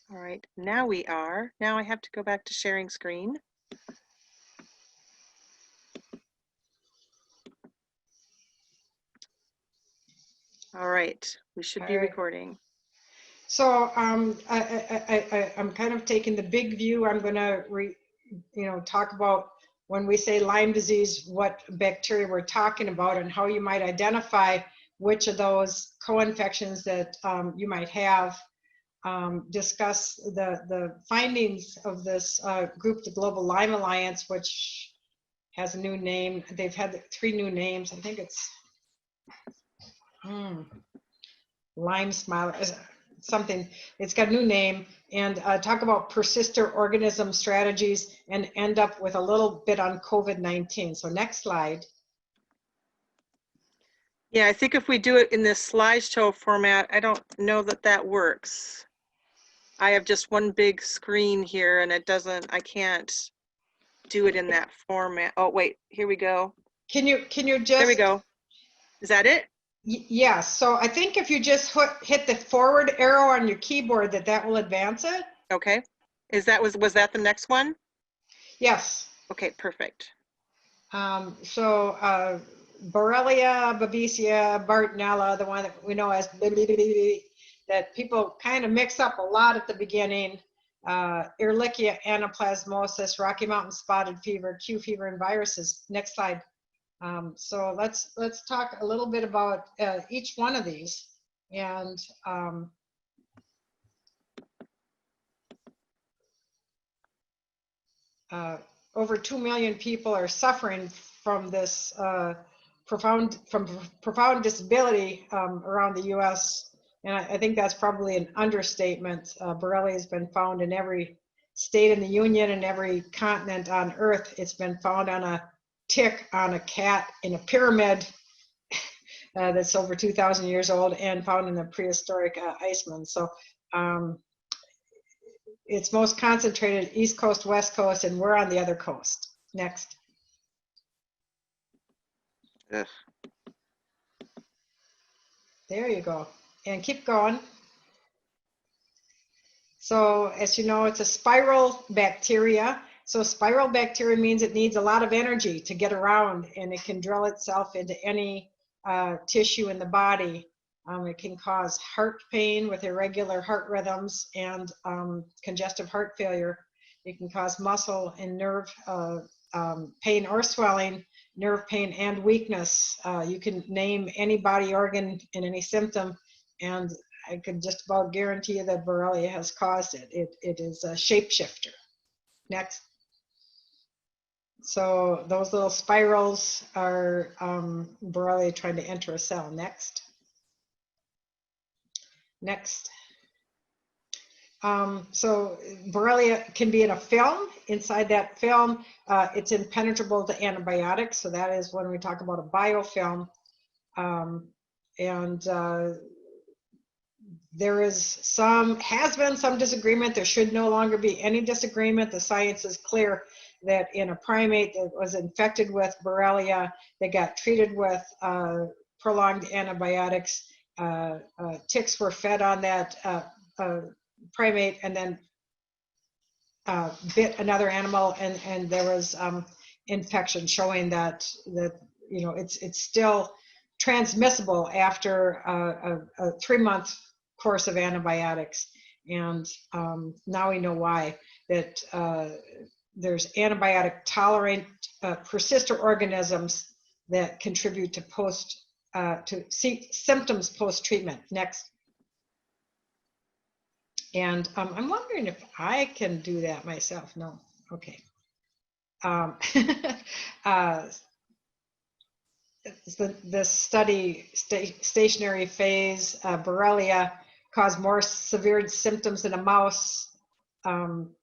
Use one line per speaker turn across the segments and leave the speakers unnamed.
All right, now we are. Now I have to go back to sharing screen. All right, we should be recording.
So I'm kind of taking the big view. I'm going to talk about when we say Lyme disease, what bacteria we're talking about and how you might identify which of those co-infections that you might have. Discuss the findings of this group, the Global Lyme Alliance, which has a new name. They've had 3 new names. I think it's Lyme Smile, something. It's got a new name, and talk about persister organism strategies and end up with a little bit on COVID-19. So next slide.
Yeah, I think if we do it in this slideshow format, I don't know that that works. I have just one big screen here and it doesn't, I can't do it in that format. Oh, wait, here we go.
Can you just,
there we go. Is that it?
Yes. So I think if you just hit the forward arrow on your keyboard, that will advance it.
Okay. Was that the next one?
Yes.
Okay, perfect.
So Borrelia, Babesia, Bartonella, the one that we know as that people kind of mix up a lot at the beginning. Ehrlichial Anaplasmosis, Rocky Mountain spotted fever, Q fever, and viruses. Next slide. So let's talk a little bit about each one of these. And over 2 million people are suffering from this profound disability around the U.S. And I think that's probably an understatement. Borrelia has been found in every state in the Union and every continent on Earth. It's been found on a tick, on a cat, in a pyramid that's over 2,000 years old, and found in the prehistoric Iceman. So it's most concentrated East Coast, West Coast, and we're on the other coast. Next.
Ugh.
There you go. And keep going. So as you know, it's a spiral bacteria. So spiral bacteria means it needs a lot of energy to get around, and it can drill itself into any tissue in the body. It can cause heart pain with irregular heart rhythms and congestive heart failure. It can cause muscle and nerve pain or swelling, nerve pain and weakness. You can name any body organ and any symptom, and I can just about guarantee you that Borrelia has caused it. It is a shapeshifter. Next. So those little spirals are Borrelia trying to enter a cell. Next. Next. So Borrelia can be in a film. Inside that film, it's impenetrable to antibiotics. So that is when we talk about a biofilm. There has been some disagreement. There should no longer be any disagreement. The science is clear that in a primate that was infected with Borrelia, they got treated with prolonged antibiotics. Ticks were fed on that primate and then bit another animal, and there was infection, showing that it's still transmissible after a 3-month course of antibiotics. And now we know why, that there's antibiotic tolerant persister organisms that contribute to symptoms post-treatment. Next. And I'm wondering if I can do that myself. No. Okay. This study, stationary phase Borrelia, caused more severe symptoms in a mouse than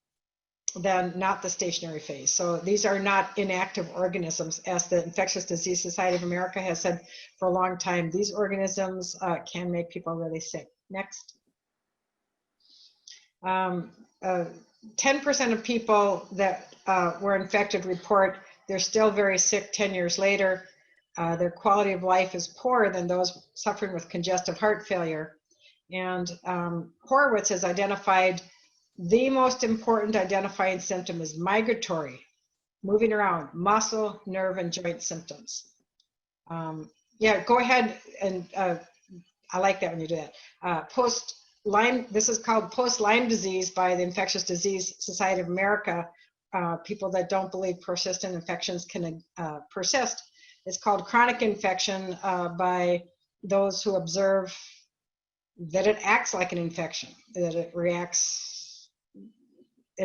not the stationary phase. So these are not inactive organisms, as the Infectious Disease Society of America has said for a long time. These organisms can make people really sick. Next. 10% of people that were infected report they're still very sick 10 years later. Their quality of life is poorer than those suffering with congestive heart failure. And Horowitz has identified the most important identifying symptom is migratory, moving around, muscle, nerve, and joint symptoms. Yeah, go ahead and I like that when you do that. Post-Lyme, this is called post-Lyme disease by the Infectious Disease Society of America. People that don't believe persistent infections can persist. It's called chronic infection by those who observe that it acts like an infection, that it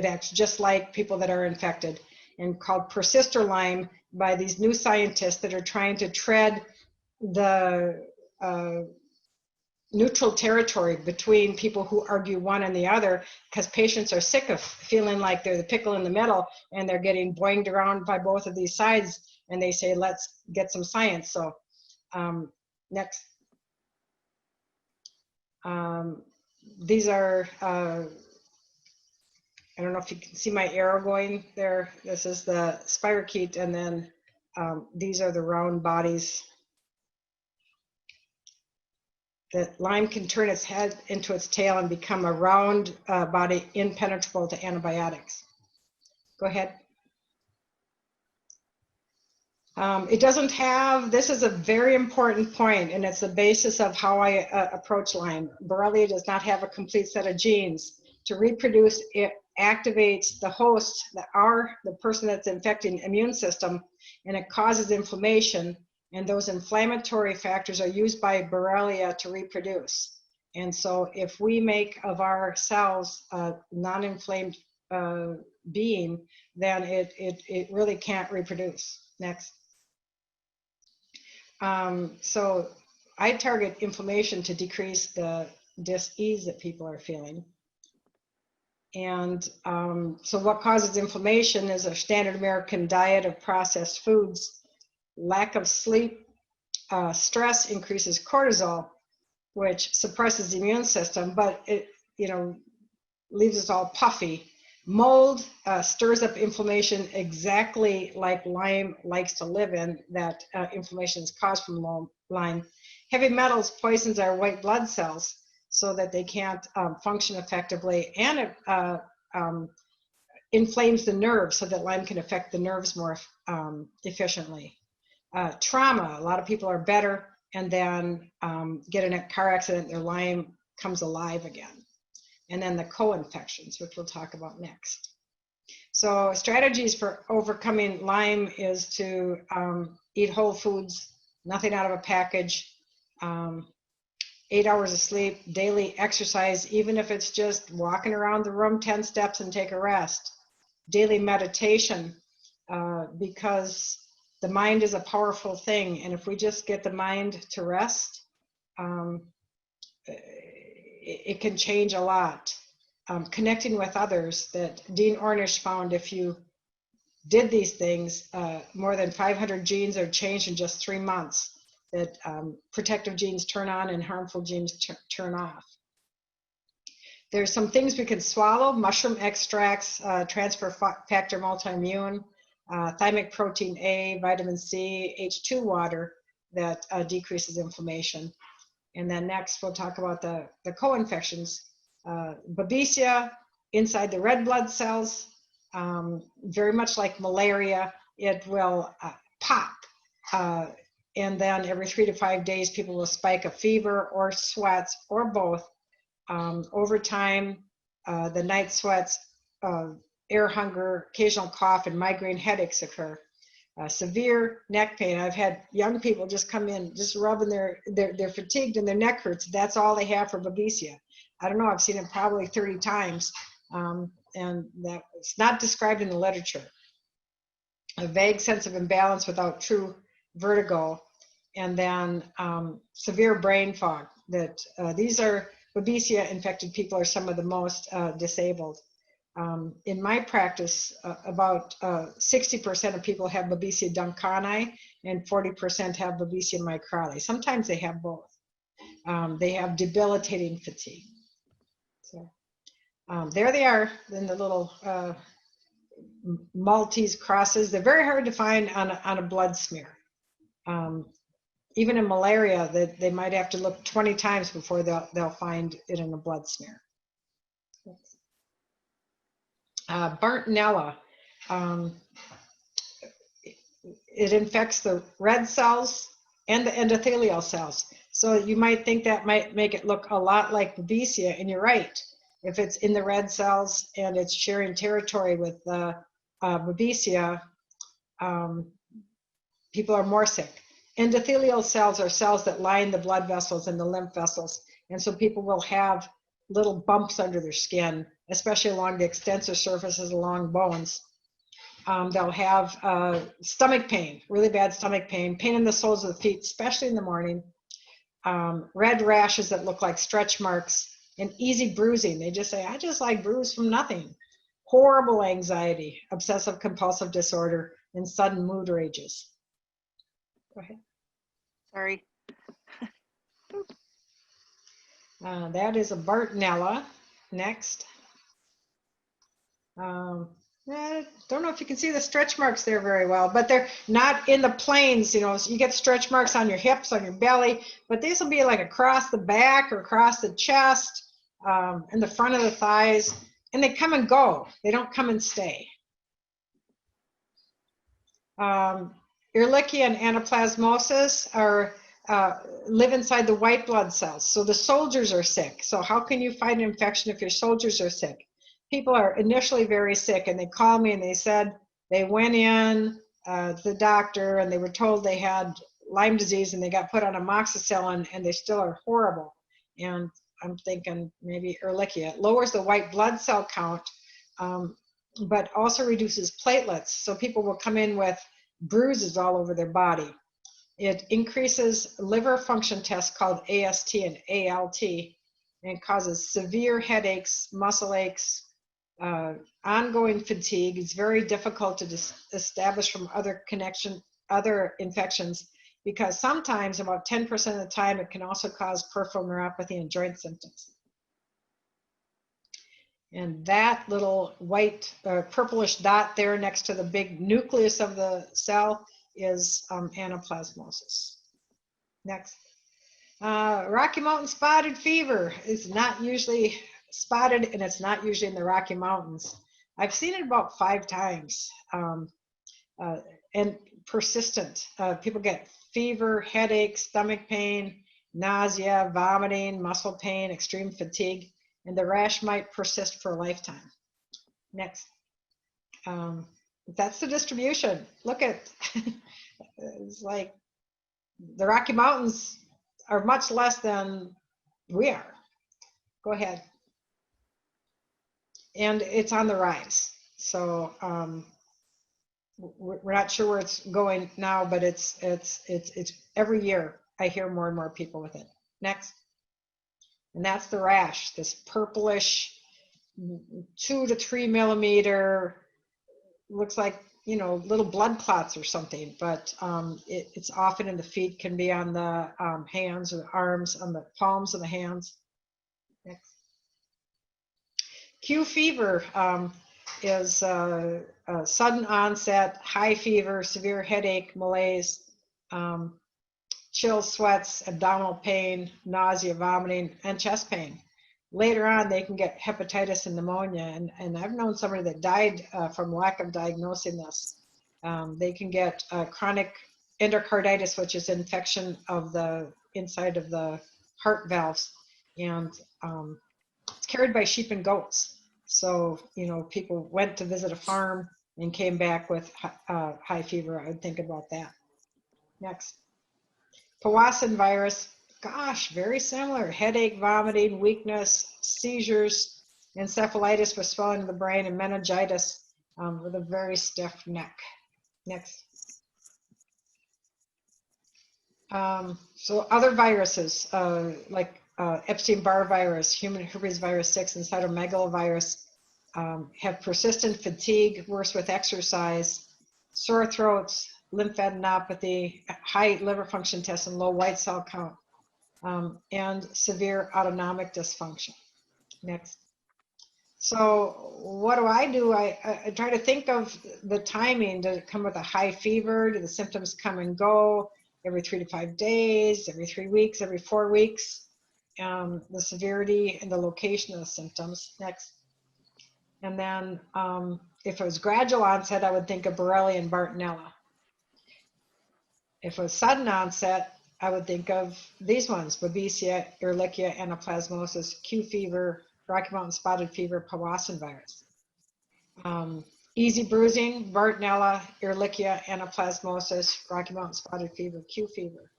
acts just like people that are infected, and called persister Lyme by these new scientists that are trying to tread the neutral territory between people who argue one and the other, because patients are sick of feeling like they're the pickle in the middle and they're getting boinged around by both of these sides, and they say, let's get some science. So next. These are, I don't know if you can see my arrow going there. This is the spirochete, and then these are the round bodies. That Lyme can turn its head into its tail and become a round body impenetrable to antibiotics. Go ahead. It doesn't have, this is a very important point, and it's the basis of how I approach Lyme. Borrelia does not have a complete set of genes. To reproduce, it activates the host, the person that's infecting immune system, and it causes inflammation. And those inflammatory factors are used by Borrelia to reproduce. And so if we make of our cells a non-inflamed being, then it really can't reproduce. Next. So I target inflammation to decrease the dis-ease that people are feeling. And so what causes inflammation is a standard American diet of processed foods. Lack of sleep, stress increases cortisol, which suppresses the immune system, but it, leaves us all puffy. Mold stirs up inflammation exactly like Lyme likes to live in. That inflammation is caused from Lyme. Heavy metals poisons our white blood cells so that they can't function effectively, and it inflames the nerves so that Lyme can affect the nerves more efficiently. Trauma, a lot of people are better and then get in a car accident, their Lyme comes alive again. And then the co-infections, which we'll talk about next. So strategies for overcoming Lyme is to eat whole foods, nothing out of a package, 8 hours of sleep, daily exercise, even if it's just walking around the room 10 steps and take a rest. Daily meditation, because the mind is a powerful thing, and if we just get the mind to rest, it can change a lot. Connecting with others, that Dean Ornish found if you did these things, more than 500 genes are changed in just 3 months, that protective genes turn on and harmful genes turn off. There's some things we can swallow: mushroom extracts, transfer factor multi-immune, thymic protein A, vitamin C, H2 water that decreases inflammation. And then next we'll talk about the co-infections. Babesia inside the red blood cells, very much like malaria, it will pop. And then every 3 to 5 days, people will spike a fever or sweats or both. Over time, the night sweats, air hunger, occasional cough, and migraine headaches occur. Severe neck pain. I've had young people just come in, just rubbing they're fatigued and their neck hurts. That's all they have for Babesia. I don't know, I've seen it probably 30 times, and that it's not described in the literature. A vague sense of imbalance without true vertigo, and then severe brain fog. That these are Babesia infected people are some of the most disabled. In my practice, about 60% of people have Babesia duncani and 40% have Babesia micrali. Sometimes they have both. They have debilitating fatigue. So there they are in the little Maltese crosses. They're very hard to find on a blood smear. Even in malaria, they might have to look 20 times before they'll find it in a blood smear. Bartonella. It infects the red cells and the endothelial cells. So you might think that might make it look a lot like Babesia, and you're right. If it's in the red cells and it's sharing territory with Babesia, people are more sick. Endothelial cells are cells that line the blood vessels and the lymph vessels. And so people will have little bumps under their skin, especially along the extensor surfaces along bones. They'll have stomach pain, really bad stomach pain in the soles of the feet, especially in the morning. Red rashes that look like stretch marks, and easy bruising. They just say, I just like bruise from nothing. Horrible anxiety, obsessive compulsive disorder, and sudden mood rages. Go ahead.
Sorry.
That is a Bartonella. Next. I don't know if you can see the stretch marks there very well, but they're not in the planes, you know, so you get stretch marks on your hips, on your belly, but these will be like across the back or across the chest, in the front of the thighs, and they come and go. They don't come and stay. Ehrlichial Anaplasmosis live inside the white blood cells. So the soldiers are sick. So how can you fight an infection if your soldiers are sick? People are initially very sick, and they called me and they said they went in to the doctor and they were told they had Lyme disease, and they got put on amoxicillin, and they still are horrible. And I'm thinking maybe Ehrlichia. It lowers the white blood cell count, but also reduces platelets. So people will come in with bruises all over their body. It increases liver function tests called AST and ALT, and it causes severe headaches, muscle aches, ongoing fatigue. It's very difficult to establish from other infections, because sometimes, about 10% of the time, it can also cause peripheral neuropathy and joint symptoms. And that little white purplish dot there next to the big nucleus of the cell is anaplasmosis. Next. Rocky Mountain spotted fever is not usually spotted, and it's not usually in the Rocky Mountains. I've seen it about 5 times, and persistent. People get fever, headache, stomach pain, nausea, vomiting, muscle pain, extreme fatigue, and the rash might persist for a lifetime. Next. That's the distribution. Look at, it's like the Rocky Mountains are much less than we are. Go ahead. And it's on the rise. So we're not sure where it's going now, but it's every year I hear more and more people with it. Next. And that's the rash, this purplish 2 to 3 millimeter, looks like, you know, little blood clots or something, but it's often in the feet, can be on the hands or the arms, on the palms of the hands. Next. Q fever is sudden onset, high fever, severe headache, malaise, chills, sweats, abdominal pain, nausea, vomiting, and chest pain. Later on, they can get hepatitis and pneumonia, and I've known somebody that died from lack of diagnosing this. They can get chronic endocarditis, which is infection of the inside of the heart valves, and it's carried by sheep and goats. So, you know, people went to visit a farm and came back with high fever. I would think about that. Next. Powassan virus, gosh, very similar. Headache, vomiting, weakness, seizures, encephalitis with swelling of the brain, and meningitis with a very stiff neck. Next. So other viruses like Epstein-Barr virus, human herpes virus 6, and cytomegalovirus have persistent fatigue, worse with exercise, sore throats, lymphadenopathy, high liver function tests, and low white cell count, and severe autonomic dysfunction. Next. So what do? I try to think of the timing. Does it come with a high fever? Do the symptoms come and go every 3 to 5 days, every 3 weeks, every 4 weeks? The severity and the location of the symptoms. Next. And then if it was gradual onset, I would think of Borrelia and Bartonella. If it was sudden onset, I would think of these ones: Babesia, Ehrlichial Anaplasmosis, Q fever, Rocky Mountain spotted fever, Powassan virus. Easy bruising, Bartonella, Ehrlichia Anaplasmosis, Rocky Mountain spotted fever, Q fever.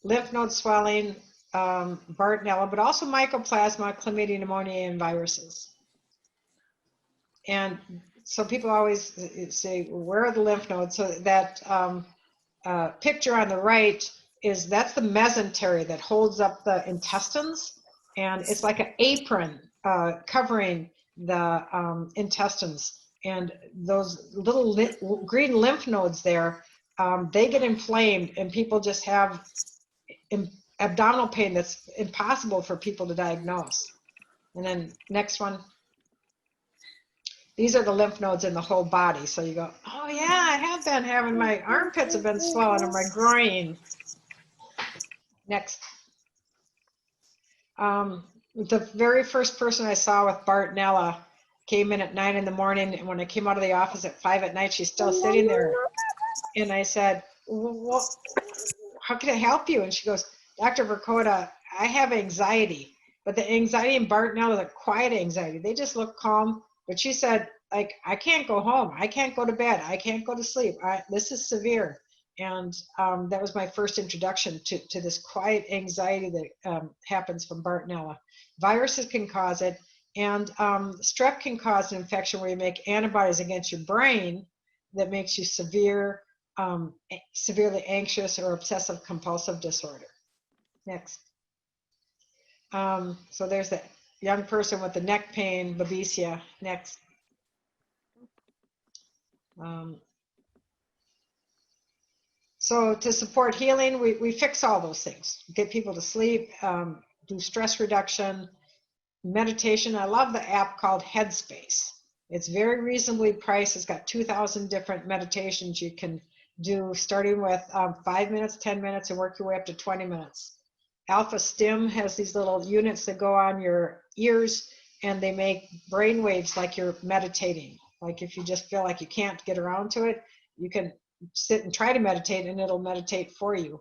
Lymph node swelling, Bartonella, but also mycoplasma, chlamydia, pneumonia, and viruses. And so people always say, where are the lymph nodes? So that picture on the right that's the mesentery that holds up the intestines, and it's like an apron covering the intestines. And those little green lymph nodes there, they get inflamed, and people just have abdominal pain that's impossible for people to diagnose. And then next one. These are the lymph nodes in the whole body. So you go, oh yeah, I have been having, my armpits have been swollen, or my groin. Next. The very first person I saw with Bartonella came in at 9 in the morning, and when I came out of the office at 5 at night, she's still sitting there. And I said, well, how can I help you? And she goes, Dr. Vrchota, I have anxiety, but the anxiety in Bartonella is a quiet anxiety. They just look calm. But she said, like, I can't go home. I can't go to bed. I can't go to sleep. This is severe. And that was my first introduction to this quiet anxiety that happens from Bartonella. Viruses can cause it, and strep can cause an infection where you make antibodies against your brain that makes you severely anxious or obsessive compulsive disorder. Next. So there's the young person with the neck pain, Babesia. Next. So to support healing, we fix all those things. Get people to sleep, do stress reduction, meditation. I love the app called Headspace. It's very reasonably priced. It's got 2,000 different meditations you can do, starting with 5 minutes, 10 minutes, and work your way up to 20 minutes. Alpha Stim has these little units that go on your ears, and they make brain waves like you're meditating. Like if you just feel like you can't get around to it, you can sit and try to meditate, and it'll meditate for you.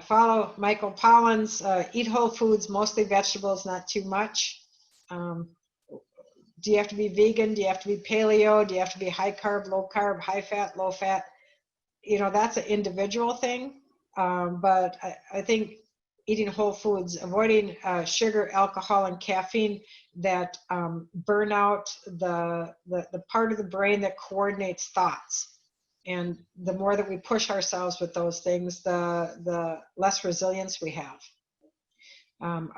Follow Michael Pollan's Eat Whole Foods, mostly vegetables, not too much. Do you have to be vegan? Do you have to be paleo? Do you have to be high carb, high fat, low fat? You know, that's an individual thing. But I think eating whole foods, avoiding sugar, alcohol, and caffeine that burn out the part of the brain that coordinates thoughts. And the more that we push ourselves with those things, the less resilience we have.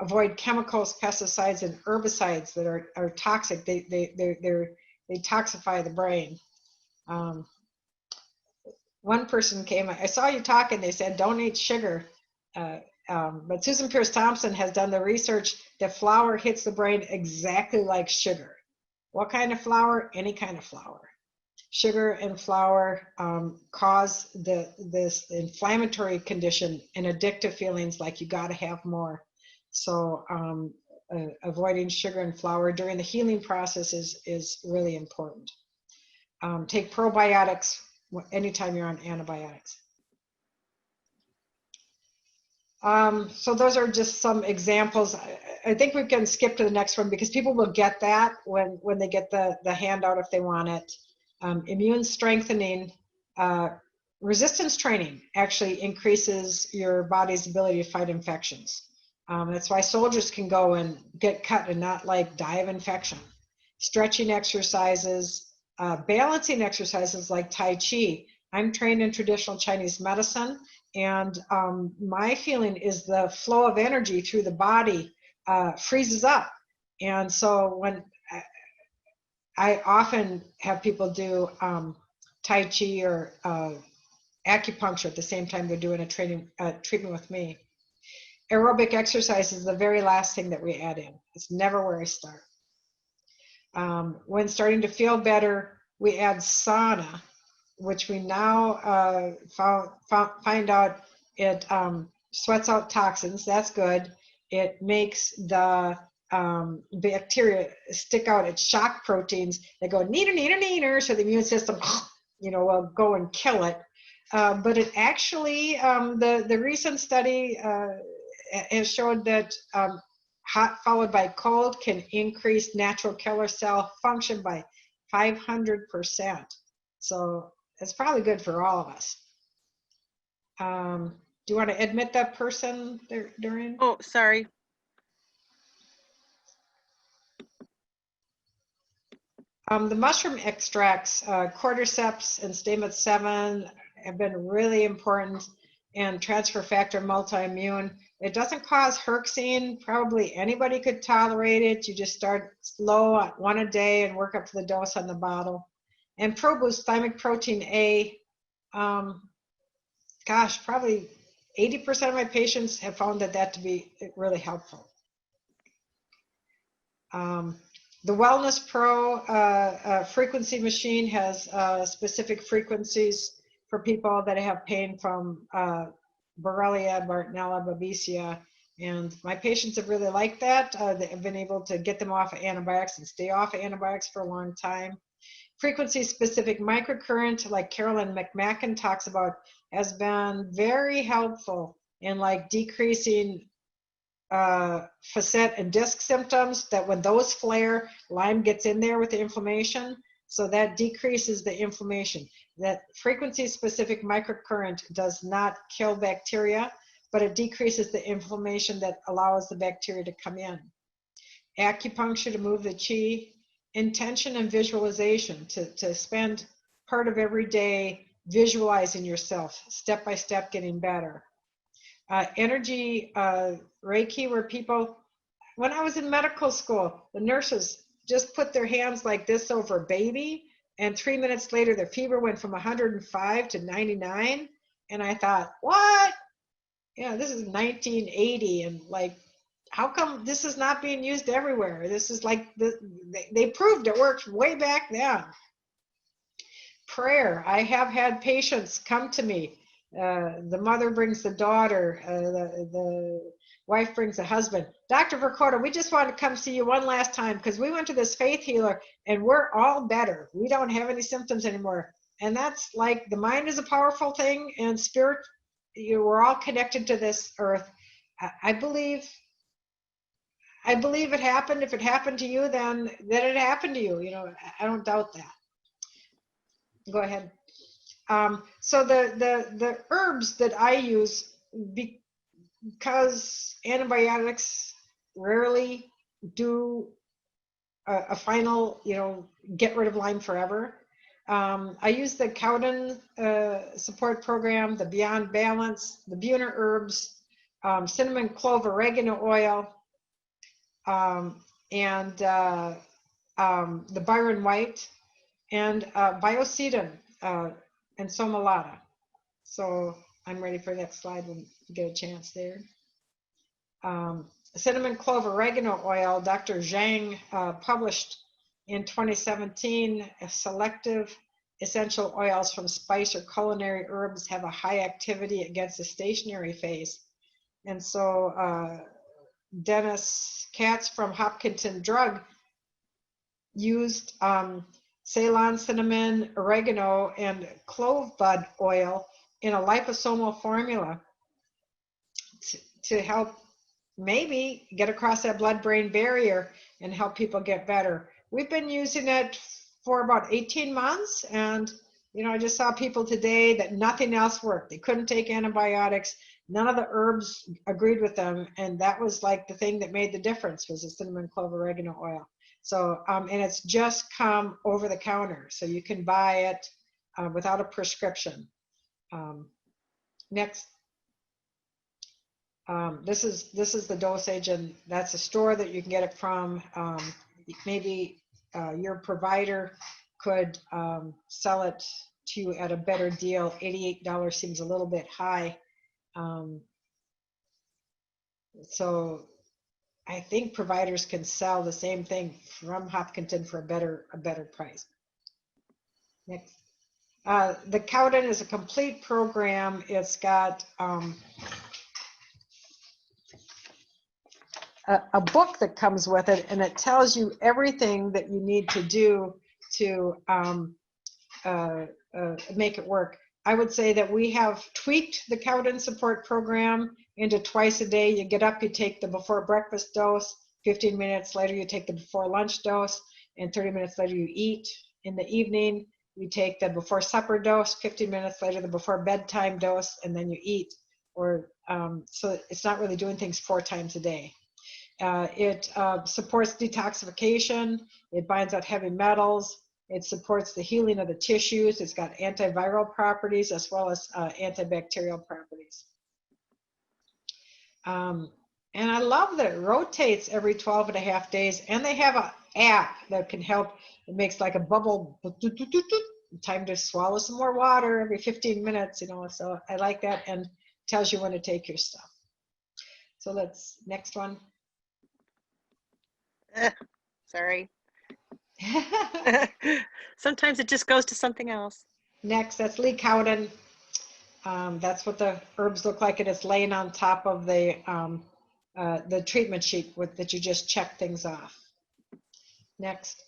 Avoid chemicals, pesticides, and herbicides that are toxic. They toxify the brain. One person came, I saw you talking, they said, don't eat sugar. But Susan Pierce Thompson has done the research that flour hits the brain exactly like sugar. What kind of flour? Any kind of flour. Sugar and flour cause this inflammatory condition and addictive feelings like you got to have more. So avoiding sugar and flour during the healing process is really important. Take probiotics anytime you're on antibiotics. So those are just some examples. I think we can skip to the next one because people will get that when they get the handout if they want it. Immune strengthening, resistance training actually increases your body's ability to fight infections. That's why soldiers can go and get cut and not like die of infection. Stretching exercises, balancing exercises like Tai Chi. I'm trained in traditional Chinese medicine, and my feeling is the flow of energy through the body freezes up. And so when I often have people do Tai Chi or acupuncture at the same time they're doing a treatment with me. Aerobic exercise is the very last thing that we add in. It's never where I start. When starting to feel better, we add sauna, which we now find out it sweats out toxins. That's good. It makes the bacteria stick out its shock proteins. They go neener, neener, neener, so the immune system, will go and kill it. But it actually, the recent study has showed that hot followed by cold can increase natural killer cell function by 500%. So it's probably good for all of us. Do you want to admit that person there, Dorian?
Oh, sorry.
The mushroom extracts, cordyceps and stamets 7 have been really important, and transfer factor multi-immune. It doesn't cause herxine. Probably anybody could tolerate it. You just start slow at 1 a day and work up to the dose on the bottle. And ProBoost thymic protein A, gosh, probably 80% of my patients have found that to be really helpful. The Wellness Pro frequency machine has specific frequencies for people that have pain from Borrelia, Bartonella, Babesia, and my patients have really liked that. They have been able to get them off of antibiotics and stay off of antibiotics for a long time. Frequency-specific microcurrent, like Carolyn McMacken talks about, has been very helpful in like decreasing facet and disc symptoms, that when those flare, Lyme gets in there with the inflammation, so that decreases the inflammation. That frequency-specific microcurrent does not kill bacteria, but it decreases the inflammation that allows the bacteria to come in. Acupuncture to move the chi, intention and visualization, to spend part of every day visualizing yourself, step by step getting better. Energy Reiki, where people, when I was in medical school, the nurses just put their hands like this over a baby, and 3 minutes later their fever went from 105 to 99, and I thought, what? Yeah, this is 1980, and like, how come this is not being used everywhere? This is like, they proved it works way back then. Prayer. I have had patients come to me. The mother brings the daughter, the wife brings the husband. Dr. Vrchota, we just want to come see you one last time because we went to this faith healer and we're all better. We don't have any symptoms anymore. And that's like, the mind is a powerful thing, and spirit, we're all connected to this earth. I believe it happened. If it happened to you, then it happened to you. I don't doubt that. Go ahead. So the herbs that I use, because antibiotics rarely do a final, get rid of Lyme forever. I use the Cowden support program, the Beyond Balance, the Buhner herbs, cinnamon, clove, oregano oil, and the Byron White, and Biocedin and Somalata. So I'm ready for the next slide when you get a chance there. Cinnamon, clove, oregano oil, Dr. Zhang published in 2017, selective essential oils from spice or culinary herbs have a high activity against the stationary phase. And so Dennis Katz from Hopkinton Drug used Ceylon cinnamon, oregano, and clove bud oil in a liposomal formula to help maybe get across that blood-brain barrier and help people get better. We've been using it for about 18 months, and I just saw people today that nothing else worked. They couldn't take antibiotics. None of the herbs agreed with them, and that was like the thing that made the difference, was the cinnamon, clove, oregano oil. So, and it's just come over the counter, so you can buy it without a prescription. Next. This is the dosage, and that's a store that you can get it from. Maybe your provider could sell it to you at a better deal. $88 seems a little bit high. So I think providers can sell the same thing from Hopkinton for a better price. Next. The Cowden is a complete program. It's got a book that comes with it, and it tells you everything that you need to do to make it work. I would say that we have tweaked the Cowden support program into twice a day. You get up, you take the before breakfast dose, 15 minutes later you take the before lunch dose, and 30 minutes later you eat. In the evening, you take the before supper dose, 15 minutes later the before bedtime dose, and then you eat. Or so it's not really doing things 4 times a day. It supports detoxification. It binds out heavy metals. It supports the healing of the tissues. It's got antiviral properties as well as antibacterial properties. And I love that it rotates every 12.5 days. And they have an app that can help. It makes like a bubble. Time to swallow some more water every 15 minutes, you know. So I like that, and tells you when to take your stuff. So let's, next one.
Sorry. Sometimes it just goes to something else.
Next, that's Lee Cowden. That's what the herbs look like, and it's laying on top of the treatment sheet that you just check things off. Next.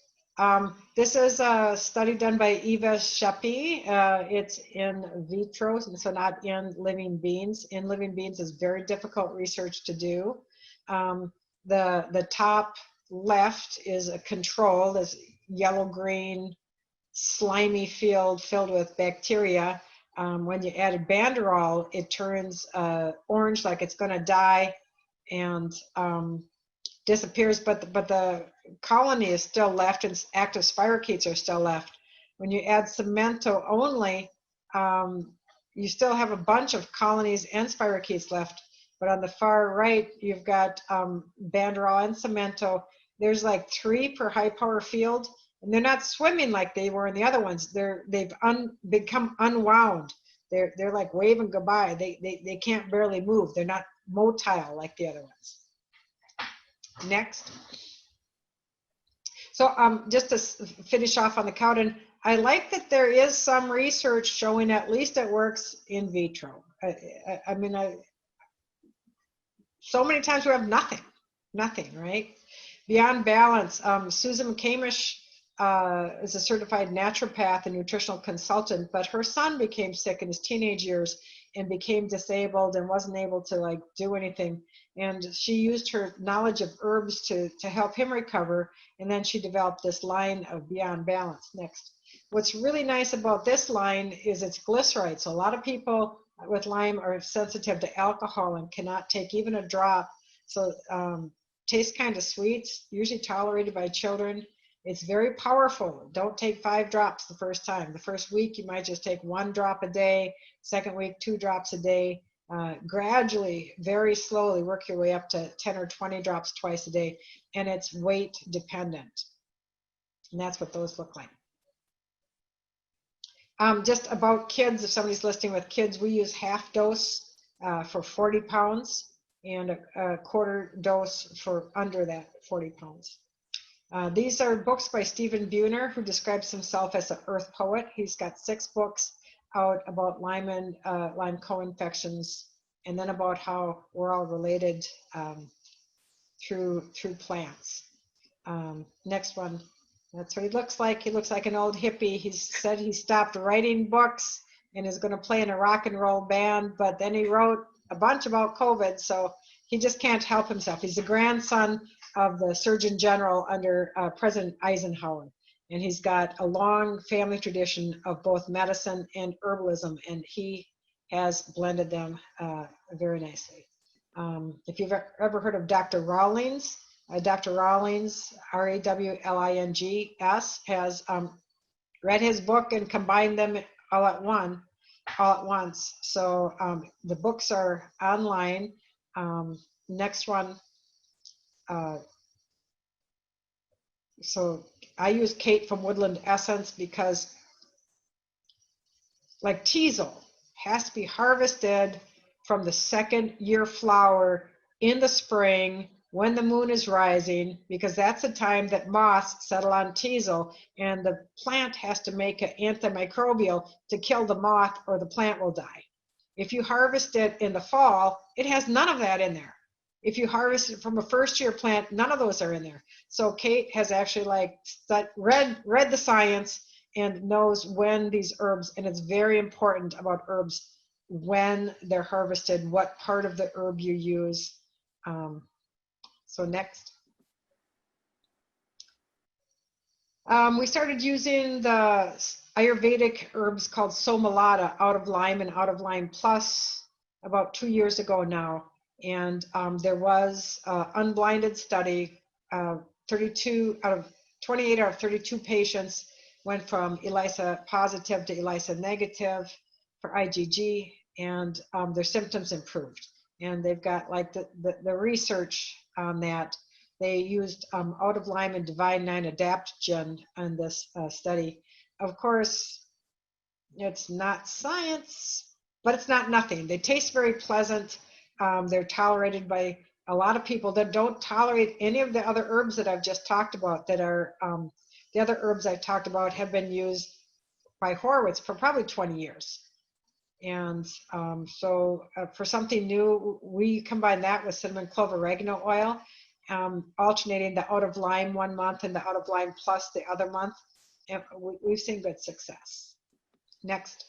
This is a study done by Eva Shapi. It's in vitro, so not in living beings. In living beings is very difficult research to do. The top left is a control, this yellow-green, slimy field filled with bacteria. When you add banderol, it turns orange, like it's going to die, and disappears, but the colony is still left, and active spirochetes are still left. When you add cemento only, you still have a bunch of colonies and spirochetes left, but on the far right, you've got banderol and cemento. There's like 3 per high power field, and they're not swimming like they were in the other ones. They've become unwound. They're like waving goodbye. They can't barely move. They're not motile like the other ones. Next. So just to finish off on the Cowden, I like that there is some research showing at least it works in vitro. I mean, so many times we have nothing, right? Beyond Balance, Susan McCamish is a certified naturopath and nutritional consultant, but her son became sick in his teenage years and became disabled and wasn't able to like do anything. And she used her knowledge of herbs to help him recover. And then she developed this line of Beyond Balance. Next. What's really nice about this line is it's glyceride. So a lot of people with Lyme are sensitive to alcohol and cannot take even a drop. So tastes kind of sweet, usually tolerated by children. It's very powerful. Don't take 5 drops the first time. The first week, you might just take 1 drop a day. Second week, 2 drops a day. Gradually, very slowly, work your way up to 10 or 20 drops twice a day. And it's weight dependent. And that's what those look like. Just about kids, if somebody's listening with kids, we use half dose for 40 pounds and a quarter dose for under that 40 pounds. These are books by Stephen Buhner, who describes himself as an earth poet. He's got 6 books out about Lyme and Lyme co-infections, and then about how we're all related through plants. Next one. That's what he looks like. He looks like an old hippie. He said he stopped writing books and is going to play in a rock and roll band, but then he wrote a bunch about COVID, so he just can't help himself. He's the grandson of the Surgeon General under President Eisenhower, and he's got a long family tradition of both medicine and herbalism, and he has blended them very nicely. If you've ever heard of Dr. Rawlings, Dr. Rawlings, R-A-W-L-I-N-G-S, has read his book and combined them all at once. So the books are online. Next one. So I use Kate from Woodland Essence because, like teasel, has to be harvested from the 2nd year flower in the spring when the moon is rising, because that's the time that moths settle on teasel, and the plant has to make an antimicrobial to kill the moth or the plant will die. If you harvest it in the fall, it has none of that in there. If you harvest it from a first-year plant, none of those are in there. So Kate has actually like read the science and knows when these herbs, and it's very important about herbs when they're harvested, what part of the herb you use. So next. We started using the Ayurvedic herbs called Somalata out of Lyme and out of Lyme Plus about 2 years ago now. And there was an unblinded study, 28 out of 32 patients went from ELISA positive to ELISA negative for IgG, and their symptoms improved. And they've got like the research on that. They used out of Lyme and Divine 9 adaptogen on this study. Of course, it's not science, but it's not nothing. They taste very pleasant. They're tolerated by a lot of people that don't tolerate any of the other herbs that I've just talked about. That are the other herbs I've talked about have been used by Horowitz for probably 20 years. And so for something new, we combine that with cinnamon clove oregano oil, alternating the out of Lyme 1 month and the out of Lyme Plus the other month. And we've seen good success. Next.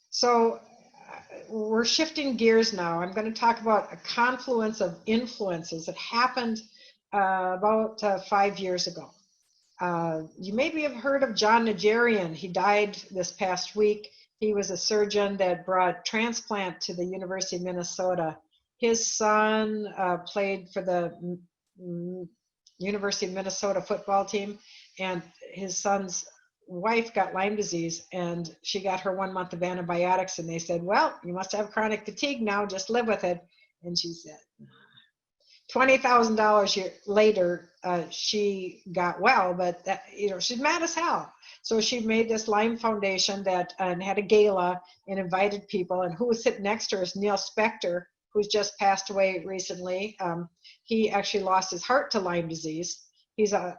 So we're shifting gears now. I'm going to talk about a confluence of influences that happened about 5 years ago. You maybe have heard of John Najarian. He died this past week. He was a surgeon that brought transplant to the University of Minnesota. His son played for the University of Minnesota football team, and his son's wife got Lyme disease, and she got her 1 month of antibiotics, and they said, well, you must have chronic fatigue now, just live with it. And she said, $20,000 later, she got well, but that, she's mad as hell. So she made this Lyme Foundation and had a gala and invited people. And who was sitting next to her is Neil Spector, who's just passed away recently. He actually lost his heart to Lyme disease. He's an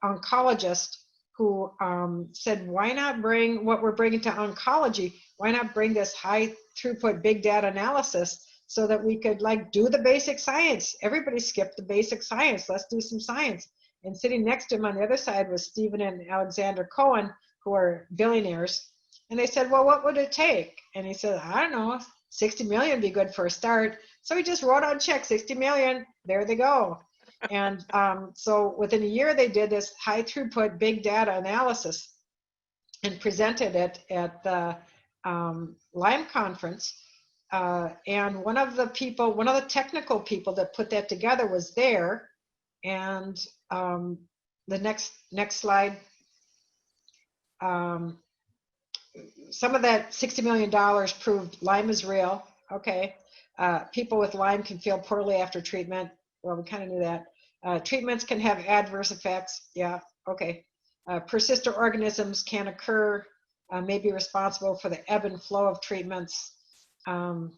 oncologist who said, why not bring what we're bringing to oncology? Why not bring this high throughput big data analysis so that we could like do the basic science? Everybody skipped the basic science. Let's do some science. And sitting next to him on the other side was Stephen and Alexander Cohen, who are billionaires. And they said, well, what would it take? And he said, I don't know, 60 million would be good for a start. So he just wrote out a check, 60 million, there they go. And so within a year, they did this high throughput big data analysis and presented it at the Lyme conference. And one of the technical people that put that together was there. And the next slide. Some of that $60 million proved Lyme is real. Okay. People with Lyme can feel poorly after treatment. Well, we kind of knew that. Treatments can have adverse effects. Yeah, okay. Persistent organisms can occur, may be responsible for the ebb and flow of treatments, ebb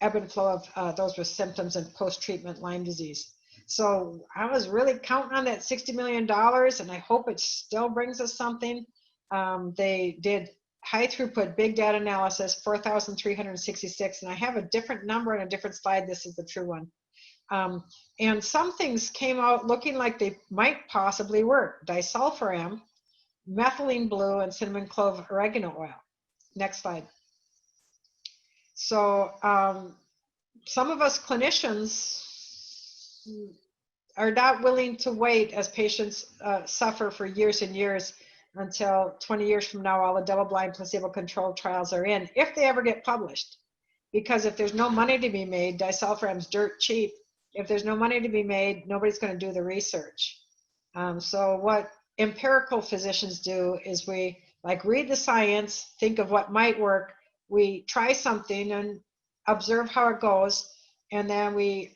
and flow of those with symptoms and post-treatment Lyme disease. So I was really counting on that $60 million, and I hope it still brings us something. They did high throughput big data analysis, 4,366, and I have a different number on a different slide. This is the true one. And some things came out looking like they might possibly work. Disulfiram, methylene blue, and cinnamon clove oregano oil. Next slide. So some of us clinicians are not willing to wait as patients suffer for years and years until 20 years from now all the double-blind placebo-controlled trials are in, if they ever get published. Because if there's no money to be made, disulfiram's dirt cheap. If there's no money to be made, nobody's going to do the research. So what empirical physicians do is we read the science, think of what might work, we try something and observe how it goes, and then we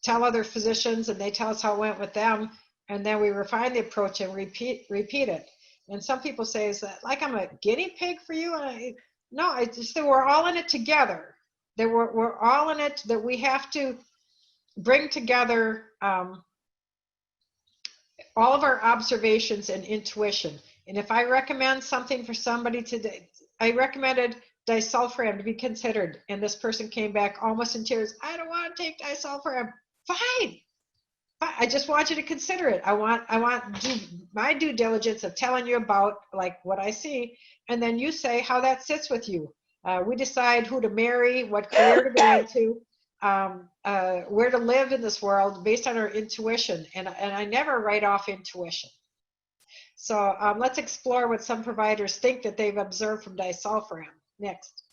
tell other physicians and they tell us how it went with them, and then we refine the approach and repeat it. And some people say, is that like I'm a guinea pig for you? No, it's just that we're all in it together. That we're all in it, that we have to bring together all of our observations and intuition. And if I recommend something for somebody today, I recommended disulfiram to be considered. And this person came back almost in tears. I don't want to take disulfiram. Fine. I just want you to consider it. I want do my due diligence of telling you about like what I see, and then you say how that sits with you. We decide who to marry, what career to go into, where to live in this world based on our intuition. And I never write off intuition. So let's explore what some providers think that they've observed from disulfiram. Next.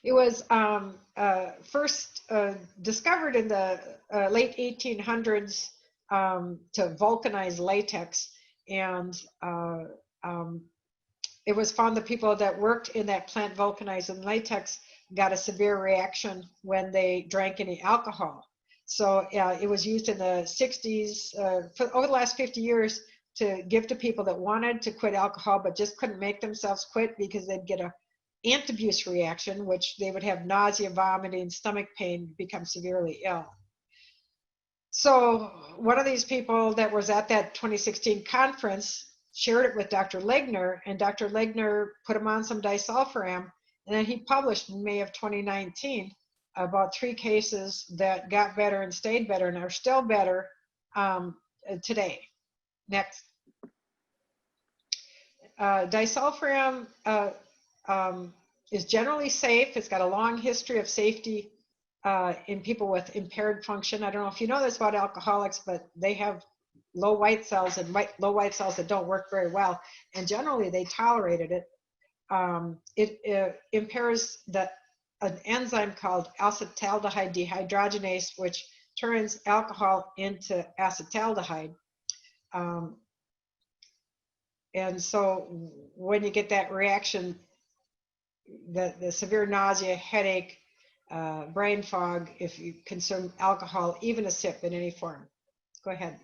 It was first discovered in the late 1800s to vulcanize latex, and it was found that people that worked in that plant vulcanizing latex got a severe reaction when they drank any alcohol. So it was used in the 60s, over the last 50 years, to give to people that wanted to quit alcohol but just couldn't make themselves quit because they'd get a antabuse reaction, which they would have nausea, vomiting, stomach pain, become severely ill. So one of these people that was at that 2016 conference shared it with Dr. Legner, and Dr. Legner put him on some disulfiram, and then he published in May of 2019 about 3 cases that got better and stayed better and are still better today. Next. Disulfiram is generally safe. It's got a long history of safety in people with impaired function. I don't know if you know this about alcoholics, but they have low white cells and low white cells that don't work very well. And generally they tolerated it. It impairs an enzyme called acetaldehyde dehydrogenase, which turns alcohol into acetaldehyde. And so when you get that reaction, the severe nausea, headache, brain fog, if you consume alcohol, even a sip in any form. Go ahead.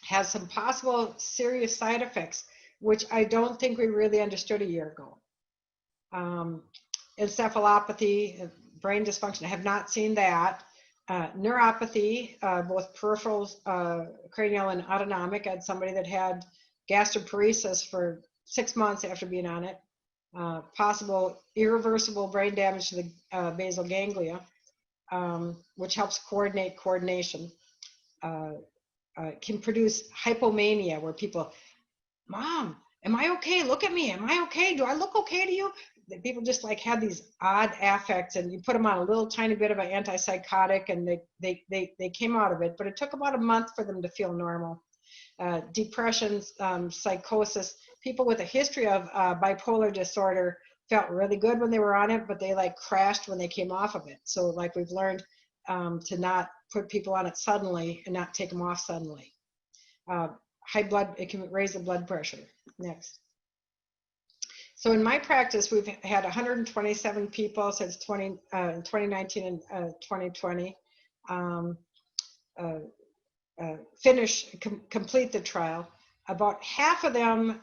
Has some possible serious side effects, which I don't think we really understood a year ago. Encephalopathy, brain dysfunction, I have not seen that. Neuropathy, both peripheral, cranial, and autonomic. I had somebody that had gastroparesis for 6 months after being on it. Possible irreversible brain damage to the basal ganglia, which helps coordination. Can produce hypomania, where people, Mom, am I okay? Look at me. Am I okay? Do I look okay to you? People just like have these odd affects, and you put them on a little tiny bit of an antipsychotic, and they came out of it. But it took about a month for them to feel normal. Depression, psychosis. People with a history of bipolar disorder felt really good when they were on it, but they like crashed when they came off of it. So like we've learned to not put people on it suddenly and not take them off suddenly. It can raise the blood pressure. Next. So in my practice, we've had 127 people since 2019 and 2020 complete the trial. About half of them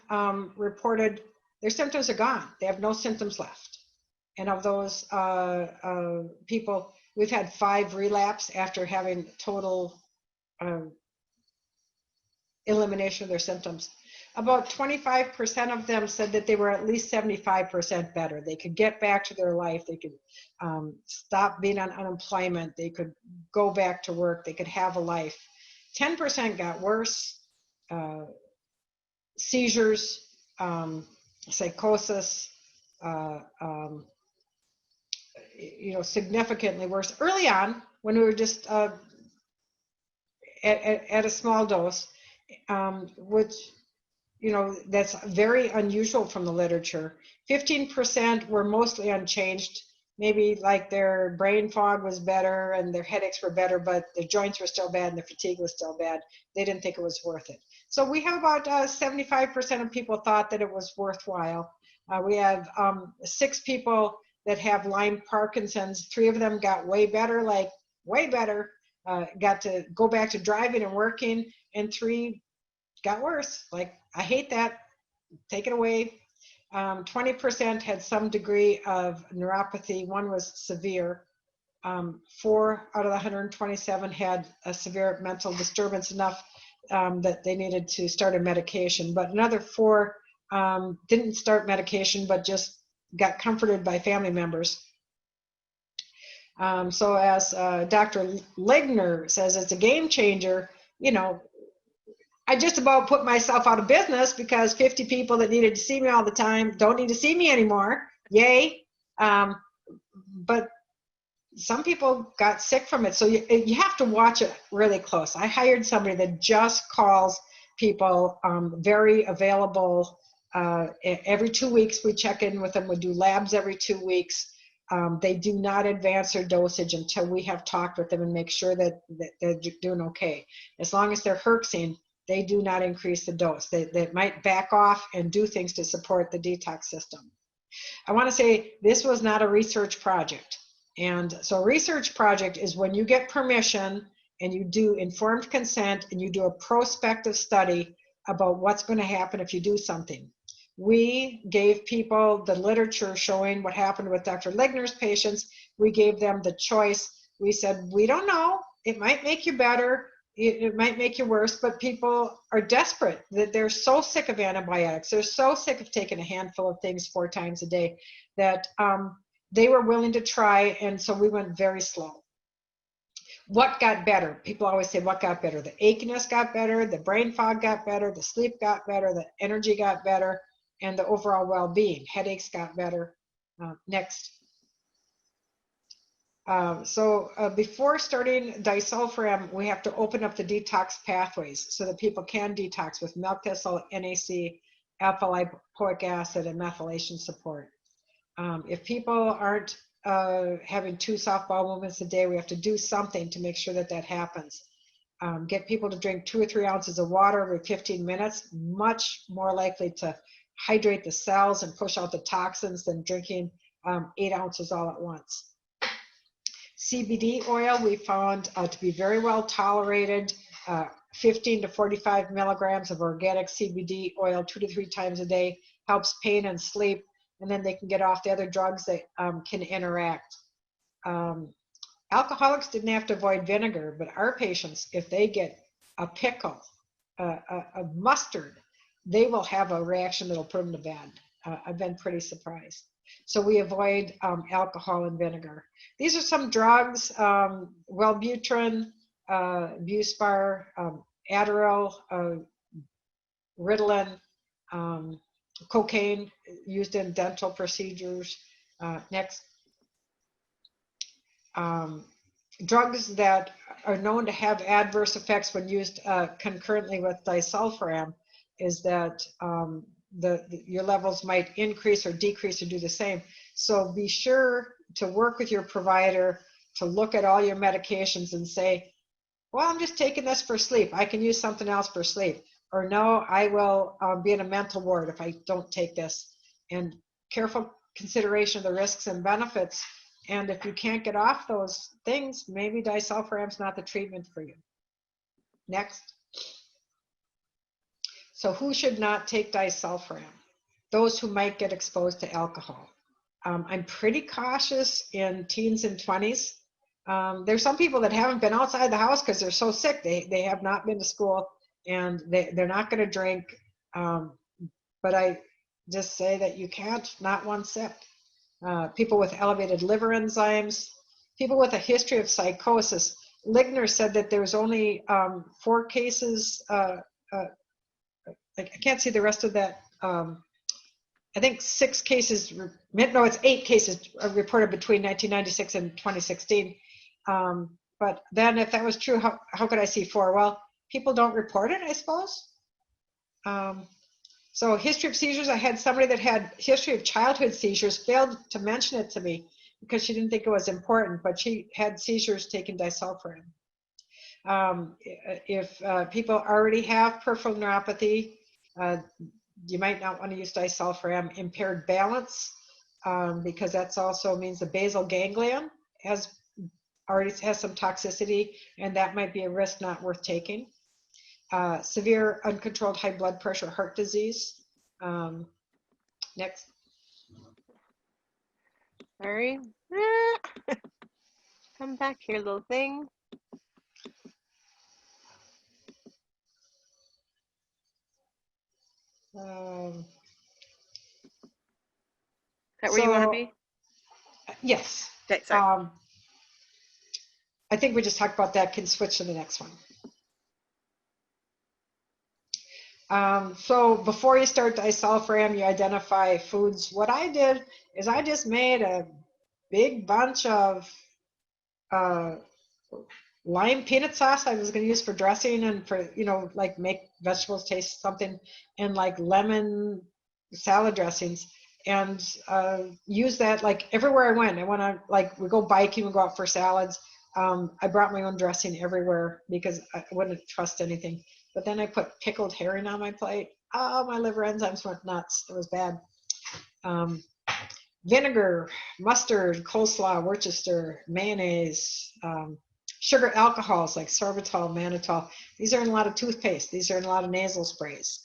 reported their symptoms are gone. They have no symptoms left. And of those people, we've had 5 relapse after having total elimination of their symptoms. About 25% of them said that they were at least 75% better. They could get back to their life. They could stop being on unemployment. They could go back to work. They could have a life. 10% got worse. Seizures, psychosis, significantly worse. Early on, when we were just at a small dose, which, that's very unusual from the literature. 15% were mostly unchanged. Maybe like their brain fog was better and their headaches were better, but their joints were still bad and their fatigue was still bad. They didn't think it was worth it. So we have about 75% of people thought that it was worthwhile. We have 6 people that have Lyme Parkinson's. 3 of them got way better, got to go back to driving and working, and 3 got worse. Like, I hate that, take it away. 20% had some degree of neuropathy. 1 was severe. 4 out of the 127 had a severe mental disturbance enough that they needed to start a medication. But another 4 didn't start medication, but just got comforted by family members. So as Dr. Ligner says, it's a game changer. You know, I just about put myself out of business because 50 people that needed to see me all the time don't need to see me anymore. Yay. But some people got sick from it. So you have to watch it really close. I hired somebody that just calls people, very available. Every 2 weeks we check in with them. We do labs every 2 weeks. They do not advance their dosage until we have talked with them and make sure that they're doing okay. As long as they're herxing, they do not increase the dose. They might back off and do things to support the detox system. I want to say this was not a research project. And so a research project is when you get permission and you do informed consent and you do a prospective study about what's going to happen if you do something. We gave people the literature showing what happened with Dr. Ligner's patients. We gave them the choice. We said, we don't know. It might make you better. It might make you worse, but people are desperate. That they're so sick of antibiotics. They're so sick of taking a handful of things 4 times a day that they were willing to try, and so we went very slow. What got better? People always say, what got better? The achiness got better, the brain fog got better, the sleep got better, the energy got better, and the overall well-being. Headaches got better. Next. Before starting Disulfiram, we have to open up the detox pathways so that people can detox with milk thistle, NAC, alpha lipoic acid, and methylation support. If people aren't having 2 soft bowel movements a day, we have to do something to make sure that that happens. Get people to drink 2 or 3 ounces of water every 15 minutes, much more likely to hydrate the cells and push out the toxins than drinking 8 ounces all at once. CBD oil we found to be very well tolerated. 15 to 45 milligrams of organic CBD oil 2 to 3 times a day helps pain and sleep, and then they can get off the other drugs that can interact. Alcoholics didn't have to avoid vinegar, but our patients, if they get a pickle, a mustard, they will have a reaction that'll put them to bed. I've been pretty surprised. So we avoid alcohol and vinegar. These are some drugs: Wellbutrin, Buspar, Adderall, Ritalin, cocaine used in dental procedures. Next. Drugs that are known to have adverse effects when used concurrently with Disulfiram is that your levels might increase or decrease or do the same. So be sure to work with your provider to look at all your medications and say, well, I'm just taking this for sleep. I can use something else for sleep. Or no, I will be in a mental ward if I don't take this. And careful consideration of the risks and benefits. And if you can't get off those things, maybe Disulfiram's not the treatment for you. Next. So who should not take Disulfiram? Those who might get exposed to alcohol. I'm pretty cautious in teens and 20s. There's some people that haven't been outside the house because they're so sick. They have not been to school and they're not going to drink. But I just say that you can't, not one sip. People with elevated liver enzymes, people with a history of psychosis. Ligner said that there was only 4 cases. I can't see the rest of that. I think 6 cases, no, it's 8 cases reported between 1996 and 2016. But then if that was true, how could I see 4? Well, people don't report it, I suppose. So history of seizures, I had somebody that had history of childhood seizures, failed to mention it to me because she didn't think it was important, but she had seizures taking Disulfiram. If people already have peripheral neuropathy, you might not want to use Disulfiram. Impaired balance, because that's also means the basal ganglion already has some toxicity, and that might be a risk not worth taking. Severe uncontrolled high blood pressure, heart disease. Next.
Sorry. Come back here, little thing. that where you want to
So,
be?
yes.
Okay, sorry.
I think we just talked about that. Can switch to the next one. So before you start Disulfiram, you identify foods. What I did is I just made a big bunch of lime peanut sauce I was going to use for dressing and for, like make vegetables taste something, and like lemon salad dressings, and use that like everywhere I went. I went on, like, we go biking, we go out for salads. I brought my own dressing everywhere because I wouldn't trust anything. But then I put pickled herring on my plate. Oh, my liver enzymes went nuts. It was bad. Vinegar, mustard, coleslaw, Worcester, mayonnaise, sugar alcohols like sorbitol, mannitol. These are in a lot of toothpaste. These are in a lot of nasal sprays.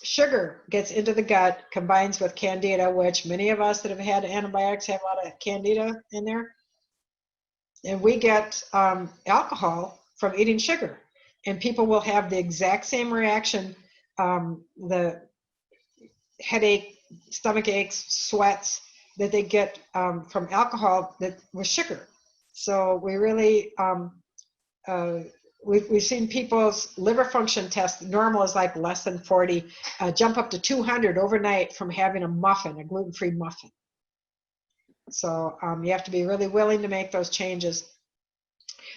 Sugar gets into the gut, combines with candida, which many of us that have had antibiotics have a lot of candida in there. And we get alcohol from eating sugar. And people will have the exact same reaction, the headache, stomach aches, sweats that they get from alcohol that with sugar. So we really, we've seen people's liver function test, normal is like less than 40, jump up to 200 overnight from having a muffin, a gluten-free muffin. So you have to be really willing to make those changes.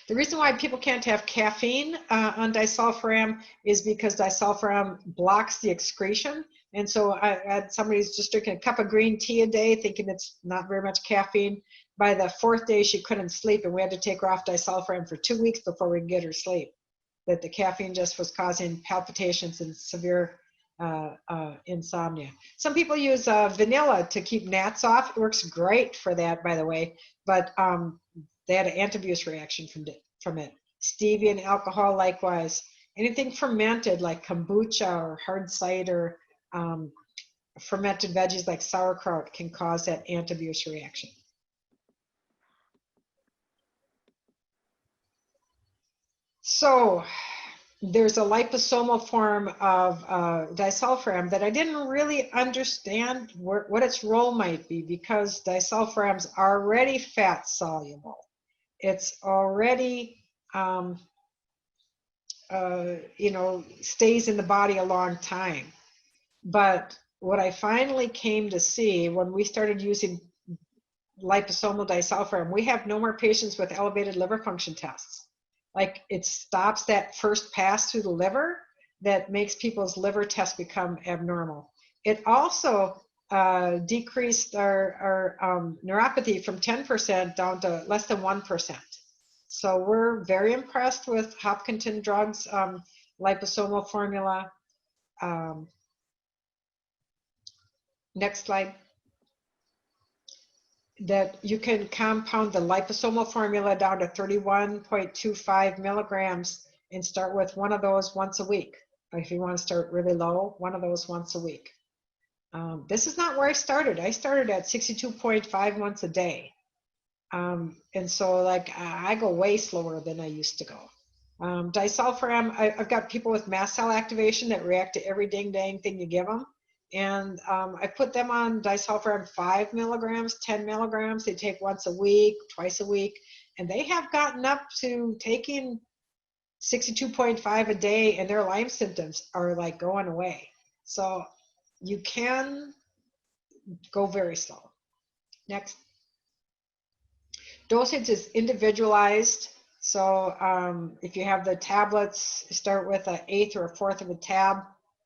The reason why people can't have caffeine on Disulfiram is because Disulfiram blocks the excretion. And so I had somebody who's just drinking a cup of green tea a day, thinking it's not very much caffeine. By the fourth day, she couldn't sleep, and we had to take her off Disulfiram for 2 weeks before we could get her sleep. That the caffeine just was causing palpitations and severe insomnia. Some people use vanilla to keep gnats off. It works great for that, by the way, but they had an anti-abuse reaction from it. Stevia and alcohol, likewise. Anything fermented like kombucha or hard cider, fermented veggies like sauerkraut can cause that anti-abuse reaction. So there's a liposomal form of Disulfiram that I didn't really understand what its role might be, because Disulfiram's already fat soluble. It's already, stays in the body a long time. But what I finally came to see when we started using liposomal Disulfiram, we have no more patients with elevated liver function tests. Like, it stops that first pass through the liver that makes people's liver tests become abnormal. It also decreased our neuropathy from 10% down to less than 1%. So we're very impressed with Hopkinton Drugs liposomal formula. Next slide. That you can compound the liposomal formula down to 31.25 milligrams and start with one of those once a week. Or if you want to start really low, one of those once a week. This is not where I started. I started at 62.5 once a day. And so, like, I go way slower than I used to go. Disulfiram, I've got people with mast cell activation that react to every ding-dang thing you give them. And I put them on Disulfiram 5 milligrams, 10 milligrams. They take once a week, twice a week. And they have gotten up to taking 62.5 a day, and their Lyme symptoms are like going away. So you can go very slow. Next. Dosage is individualized. So if you have the tablets, start with an eighth or a fourth of a tab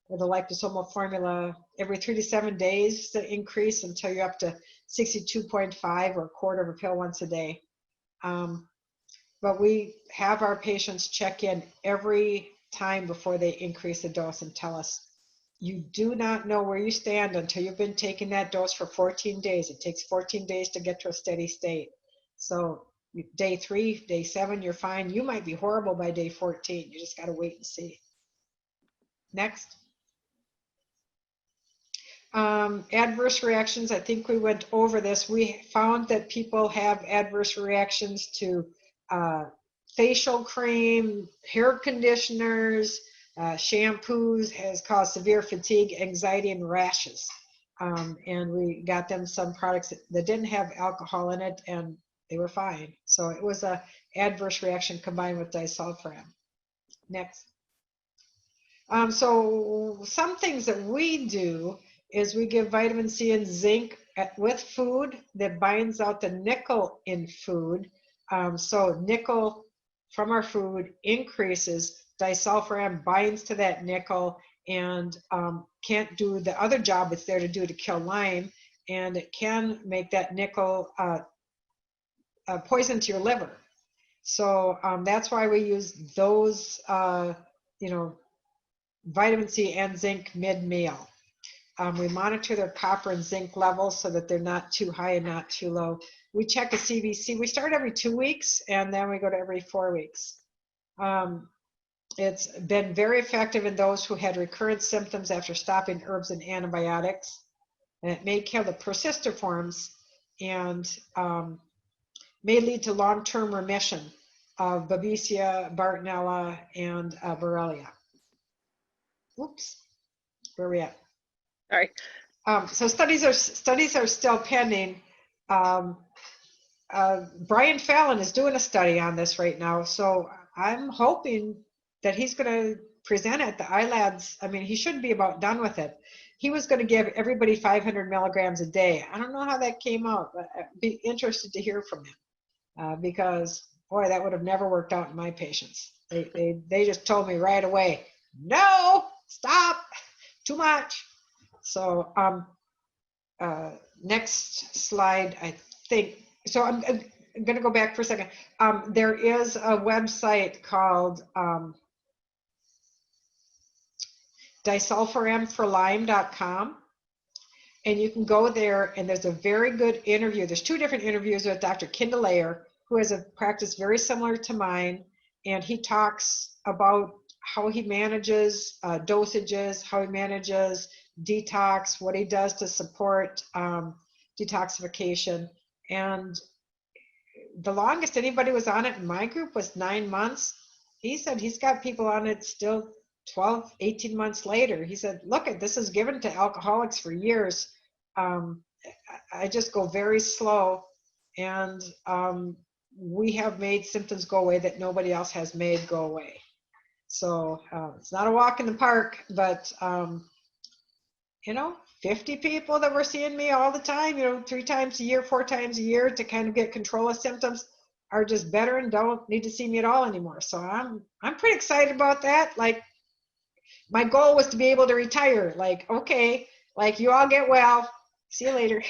with a liposomal formula every 3 to 7 days to increase until you're up to 62.5 or a quarter of a pill once a day. But we have our patients check in every time before they increase the dose and tell us, you do not know where you stand until you've been taking that dose for 14 days. It takes 14 days to get to a steady state. So day 3, day 7, you're fine. You might be horrible by day 14. You just got to wait and see. Next. Adverse reactions, I think we went over this. We found that people have adverse reactions to facial cream, hair conditioners, shampoos, has caused severe fatigue, anxiety, and rashes. And we got them some products that didn't have alcohol in it, and they were fine. So it was a adverse reaction combined with disulfiram. Next. So some things that we do is we give vitamin C and zinc with food that binds out the nickel in food. So nickel from our food increases, disulfiram binds to that nickel and can't do the other job it's there to do to kill Lyme, and it can make that nickel poison to your liver. So that's why we use those, vitamin C and zinc mid-meal. We monitor their copper and zinc levels so that they're not too high and not too low. We check a CBC. We start every 2 weeks, and then we go to every 4 weeks. It's been very effective in those who had recurrent symptoms after stopping herbs and antibiotics. And it may kill the persistiforms and may lead to long-term remission of Babesia, Bartonella, and Borrelia. Oops, where are we at?
All right.
So studies are still pending. Brian Fallon is doing a study on this right now, so I'm hoping that he's going to present at the ILADS. I mean, he should be about done with it. He was going to give everybody 500 milligrams a day. I don't know how that came out, but I'd be interested to hear from him because, boy, that would have never worked out in my patients. They just told me right away, no, stop, too much. So next slide, I think. So I'm going to go back for a second. There is a website called disulfiramforlyme.com, and you can go there, and there's a very good interview. There's 2 different interviews with Dr. Kindelayer, who has a practice very similar to mine, and he talks about how he manages dosages, how he manages detox, what he does to support detoxification. And the longest anybody was on it in my group was 9 months. He said he's got people on it still 12, 18 months later. He said, look, this is given to alcoholics for years. I just go very slow, and we have made symptoms go away that nobody else has made go away. So it's not a walk in the park, but 50 people that were seeing me all the time, 3 times a year, 4 times a year to kind of get control of symptoms are just better and don't need to see me at all anymore. So I'm pretty excited about that. Like, my goal was to be able to retire. Like, okay, like, you all get well. See you later.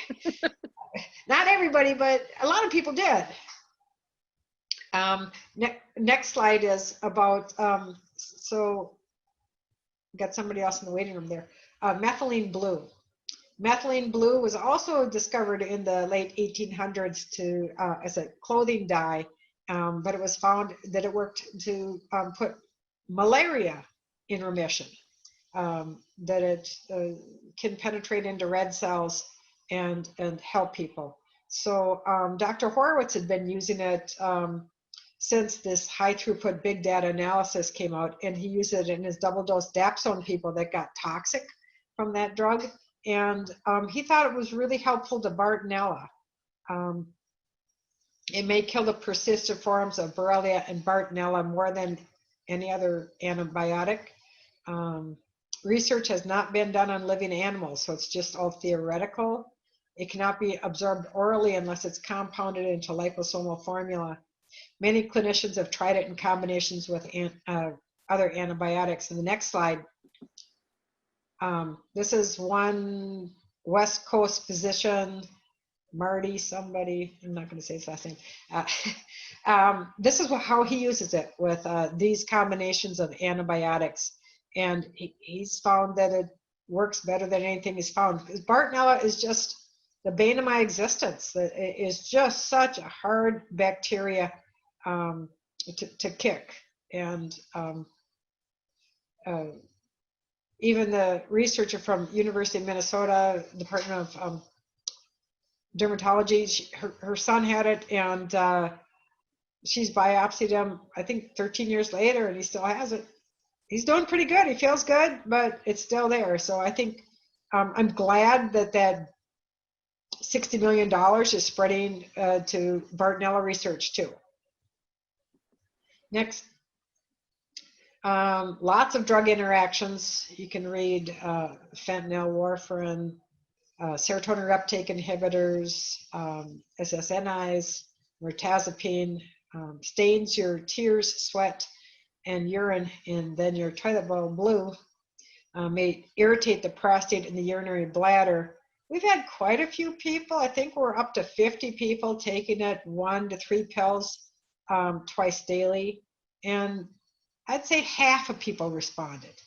Not everybody, but a lot of people did. Next slide is about, so got somebody else in the waiting room there. Methylene Blue. Methylene Blue was also discovered in the late 1800s as a clothing dye, but it was found that it worked to put malaria in remission, that it can penetrate into red cells and help people. So Dr. Horowitz had been using it since this high throughput big data analysis came out, and he used it in his double dose dapsone people that got toxic from that drug. And he thought it was really helpful to Bartonella. It may kill the persistent forms of Borrelia and Bartonella more than any other antibiotic. Research has not been done on living animals, so it's just all theoretical. It cannot be absorbed orally unless it's compounded into liposomal formula. Many clinicians have tried it in combinations with other antibiotics. In the next slide, this is one West Coast physician, Marty somebody, I'm not going to say his last name. This is how he uses it with these combinations of antibiotics. And he's found that it works better than anything he's found. Because Bartonella is just the bane of my existence. It is just such a hard bacteria to kick. And even the researcher from University of Minnesota, Department of Dermatology, her son had it, and she's biopsied him, I think 13 years later, and he still has it. He's doing pretty good. He feels good, but it's still there. So I think I'm glad that that $60 million is spreading to Bartonella research too. Next. Lots of drug interactions. You can read fentanyl, warfarin, serotonin reuptake inhibitors, SSNIs, mirtazapine, stains your tears, sweat, and urine, and then your toilet bowl blue, may irritate the prostate and the urinary bladder. We've had quite a few people. I think we're up to 50 people taking it 1 to 3 pills twice daily, and I'd say half of people responded.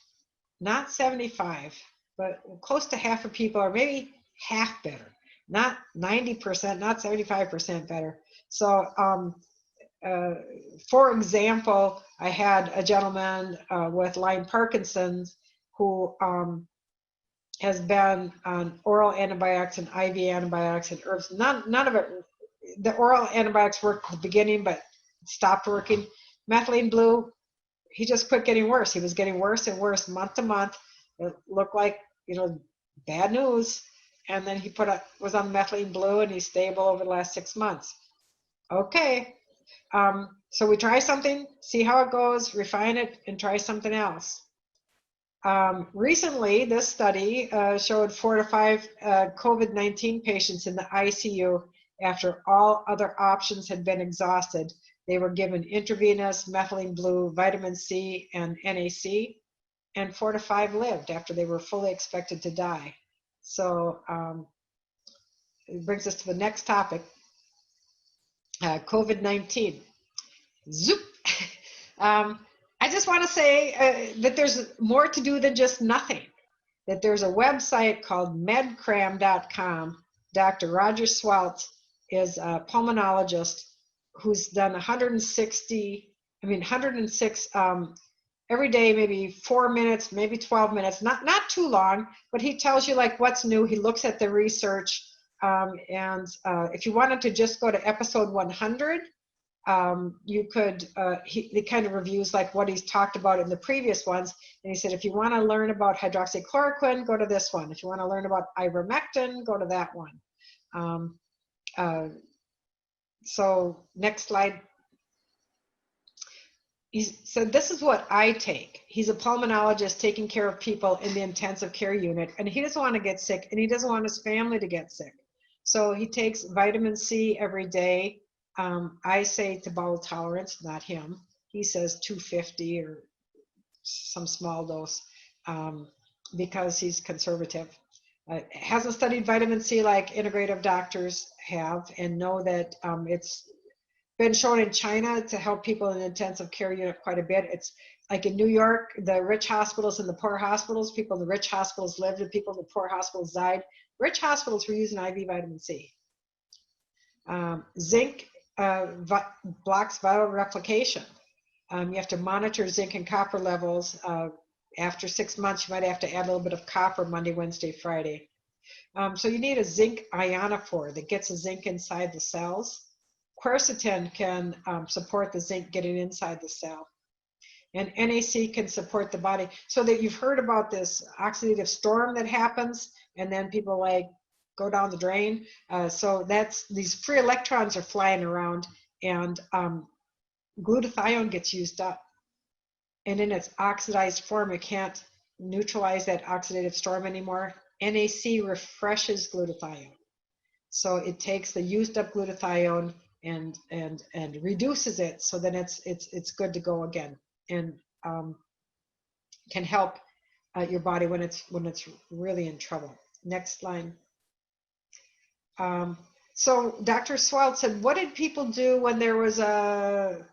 Not 75, but close to half of people, or maybe half better. Not 90%, not 75% better. So, for example, I had a gentleman with Lyme Parkinson's who has been on oral antibiotics and IV antibiotics and herbs. None of it, the oral antibiotics worked at the beginning, but stopped working. Methylene Blue, he just quit getting worse. He was getting worse and worse month to month. It looked like, you know, bad news. And then he was on Methylene Blue, and he's stable over the last 6 months. Okay. So we try something, see how it goes, refine it, and try something else. Recently, this study showed 4 to 5 COVID-19 patients in the ICU after all other options had been exhausted. They were given intravenous Methylene Blue, vitamin C, and NAC, and 4 to 5 lived after they were fully expected to die. So it brings us to the next topic, COVID-19. Zoop! I just want to say that there's more to do than just nothing, that there's a website called medcram.com. Dr. Roger Swalt is a pulmonologist who's done 106 every day, maybe 4 minutes, maybe 12 minutes, not too long, but he tells you like what's new. He looks at the research, and if you wanted to just go to episode 100, you could, he kind of reviews like what he's talked about in the previous ones. And he said, if you want to learn about hydroxychloroquine, go to this one. If you want to learn about ivermectin, go to that one. So next slide. He said, this is what I take. He's a pulmonologist taking care of people in the intensive care unit, and he doesn't want to get sick, and he doesn't want his family to get sick. So he takes vitamin C every day. I say to bowel tolerance, not him. He says 250 or some small dose because he's conservative. Hasn't studied vitamin C like integrative doctors have, and know that it's been shown in China to help people in the intensive care unit quite a bit. It's like in New York, the rich hospitals and the poor hospitals, people in the rich hospitals lived and people in the poor hospitals died. Rich hospitals were using IV vitamin C. Zinc blocks viral replication. You have to monitor zinc and copper levels. After 6 months, you might have to add a little bit of copper Monday, Wednesday, Friday. So you need a zinc ionophore that gets the zinc inside the cells. Quercetin can support the zinc getting inside the cell. And NAC can support the body. So that you've heard about this oxidative storm that happens, and then people like go down the drain. So that's, these free electrons are flying around, and glutathione gets used up. And in its oxidized form, it can't neutralize that oxidative storm anymore. NAC refreshes glutathione. So it takes the used up glutathione and reduces it, so then it's good to go again, and can help your body when it's really in trouble. Next slide. So Dr. Swalt said, what did people do when there was a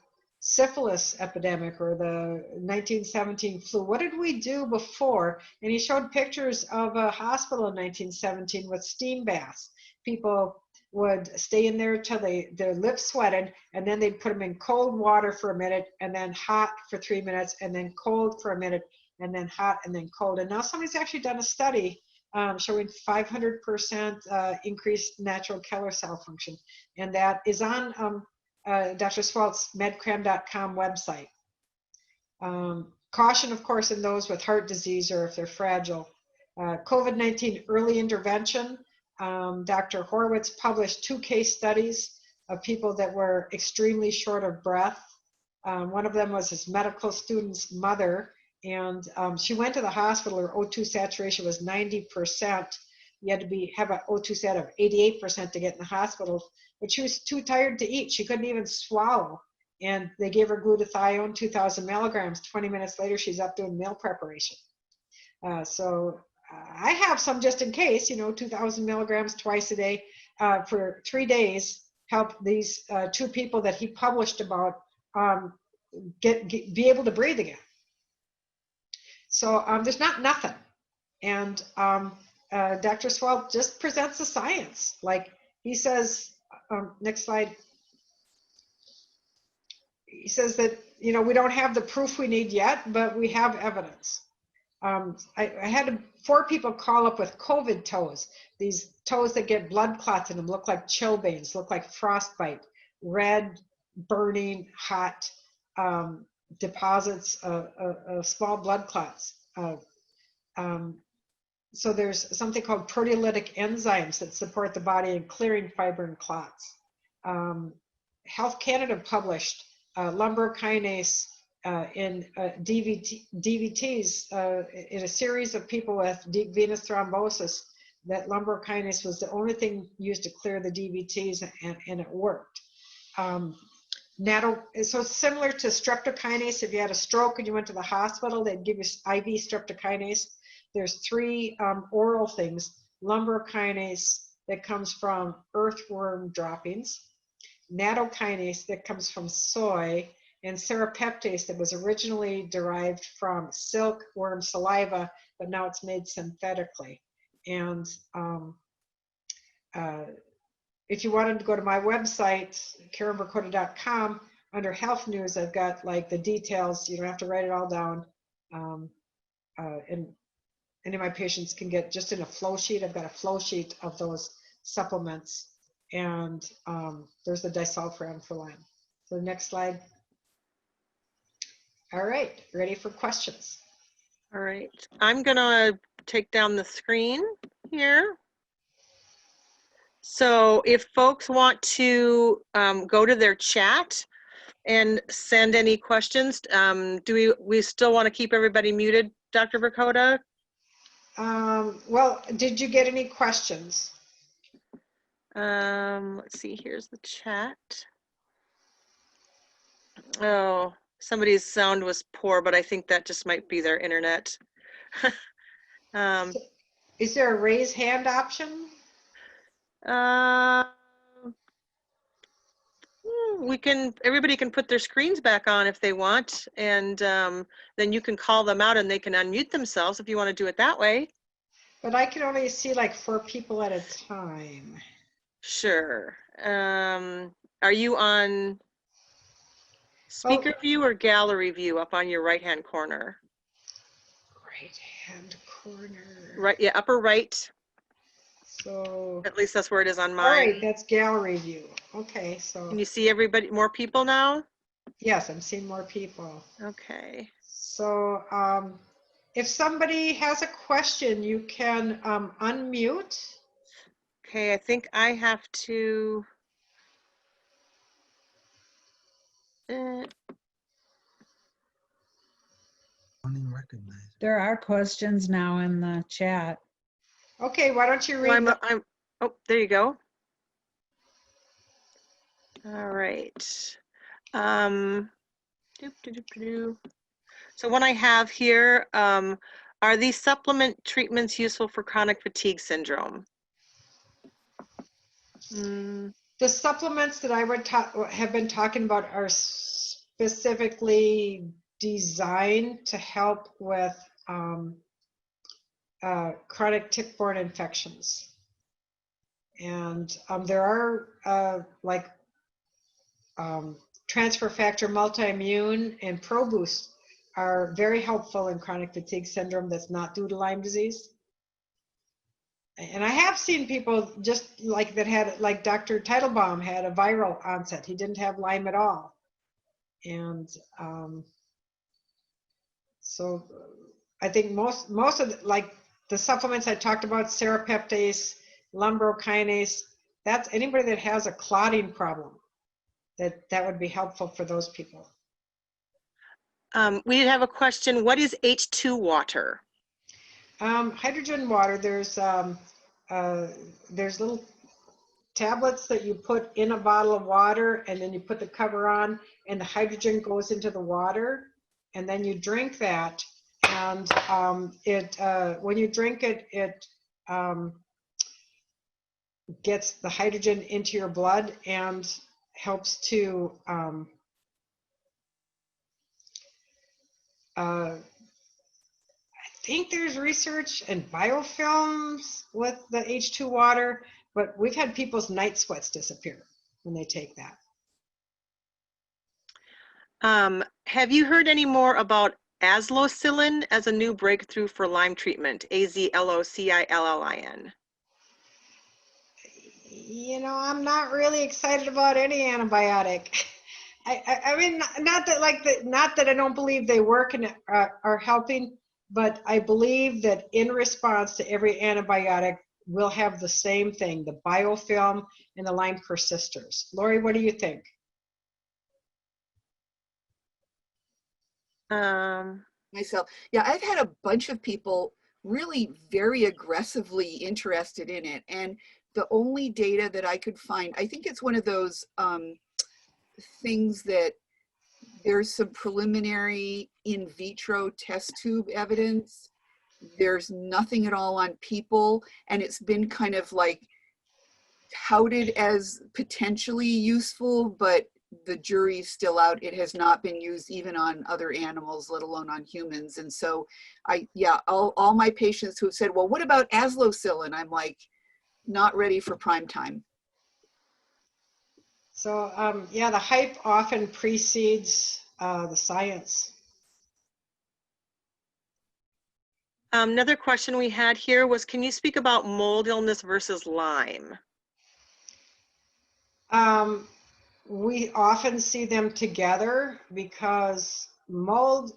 syphilis epidemic or the 1917 flu? What did we do before? And he showed pictures of a hospital in 1917 with steam baths. People would stay in there till their lips sweated, and then they'd put them in cold water for a minute, and then hot for 3 minutes, and then cold for a minute, and then hot, and then cold. And now somebody's actually done a study showing 500% increased natural killer cell function. And that is on Dr. Swalt's medcram.com website. Caution, of course, in those with heart disease or if they're fragile. COVID-19 early intervention. Dr. Horowitz published 2 case studies of people that were extremely short of breath. One of them was his medical student's mother, and she went to the hospital. Her O2 saturation was 90%. You had to have an O2 sat of 88% to get in the hospital, but she was too tired to eat. She couldn't even swallow. And they gave her glutathione, 2,000 milligrams. 20 minutes later, she's up doing meal preparation. So I have some just in case, 2,000 milligrams twice a day for 3 days helped these 2 people that he published about be able to breathe again. So there's not nothing. And Dr. Swell just presents the science. Like he says, next slide. He says that, we don't have the proof we need yet, but we have evidence. I had 4 people call up with COVID toes. These toes that get blood clots in them look like chilblains, look like frostbite, red, burning, hot deposits of small blood clots. So there's something called proteolytic enzymes that support the body in clearing fibrin clots. Health Canada published lumbar kinase in DVTs in a series of people with deep venous thrombosis. That lumbar kinase was the only thing used to clear the DVTs, and it worked. So it's similar to streptokinase. If you had a stroke and you went to the hospital, they'd give you IV streptokinase. There's 3 oral things: lumbar kinase that comes from earthworm droppings, nattokinase that comes from soy, and serrapeptase that was originally derived from silkworm saliva, but now it's made synthetically. And if you wanted to go to my website, KarenVrchota.com, under health news, I've got like the details. You don't have to write it all down. And any of my patients can get just in a flow sheet. I've got a flow sheet of those supplements. And there's the Disulfiram for Lyme. So next slide. All right, ready for questions.
All right, I'm gonna take down the screen here. So if folks want to go to their chat and send any questions, do we still want to keep everybody muted, Dr. Vrchota?
Well, did you get any questions?
Let's see, here's the chat. Oh, somebody's sound was poor, but I think that just might be their internet.
Is there a raise hand option?
Everybody can put their screens back on if they want, and then you can call them out and they can unmute themselves if you want to do it that way.
But I can only see like 4 people at a time.
Sure. Are you on speaker view or gallery view up on your right-hand corner?
Right-hand corner.
Right, yeah, upper right.
So
at least that's where it is on mine.
All right, that's gallery view. Okay, so.
Can you see everybody, more people now?
Yes, I'm seeing more people.
Okay.
So if somebody has a question, you can unmute.
Okay, I think I have to.
There are questions now in the chat.
Okay, why don't you read
oh, there you go. All right. So what I have here, are these supplement treatments useful for chronic fatigue syndrome?
The supplements that I would have been talking about are specifically designed to help with chronic tick-borne infections. And there are transfer factor multi-immune and ProBoost are very helpful in chronic fatigue syndrome that's not due to Lyme disease. And I have seen people just like that had, like Dr. Teitelbaum had a viral onset. He didn't have Lyme at all. And so I think most of the, like the supplements I talked about, serrapeptase, lumbrokinase, that's anybody that has a clotting problem, that would be helpful for those people.
We did have a question. What is H2 water?
Hydrogen water, there's little tablets that you put in a bottle of water, and then you put the cover on, and the hydrogen goes into the water, and then you drink that, and when you drink it, it gets the hydrogen into your blood and helps to I think there's research and biofilms with the H2 water, but we've had people's night sweats disappear when they take that.
Have you heard any more about azlocillin as a new breakthrough for Lyme treatment? AZLOCILLIN.
You know, I'm not really excited about any antibiotic. I mean, not that I don't believe they work and are helping, but I believe that in response to every antibiotic, we'll have the same thing, the biofilm and the Lyme persisters. Lori, what do you think?
Myself, yeah, I've had a bunch of people really very aggressively interested in it, and the only data that I could find, I think it's one of those things that there's some preliminary in vitro test tube evidence. There's nothing at all on people, and it's been kind of like touted as potentially useful, but the jury's still out. It has not been used even on other animals, let alone on humans. And so all my patients who have said, well, what about azlocillin? I'm like, not ready for prime time.
So yeah, the hype often precedes the science.
Another question we had here was, can you speak about mold illness versus Lyme?
We often see them together because mold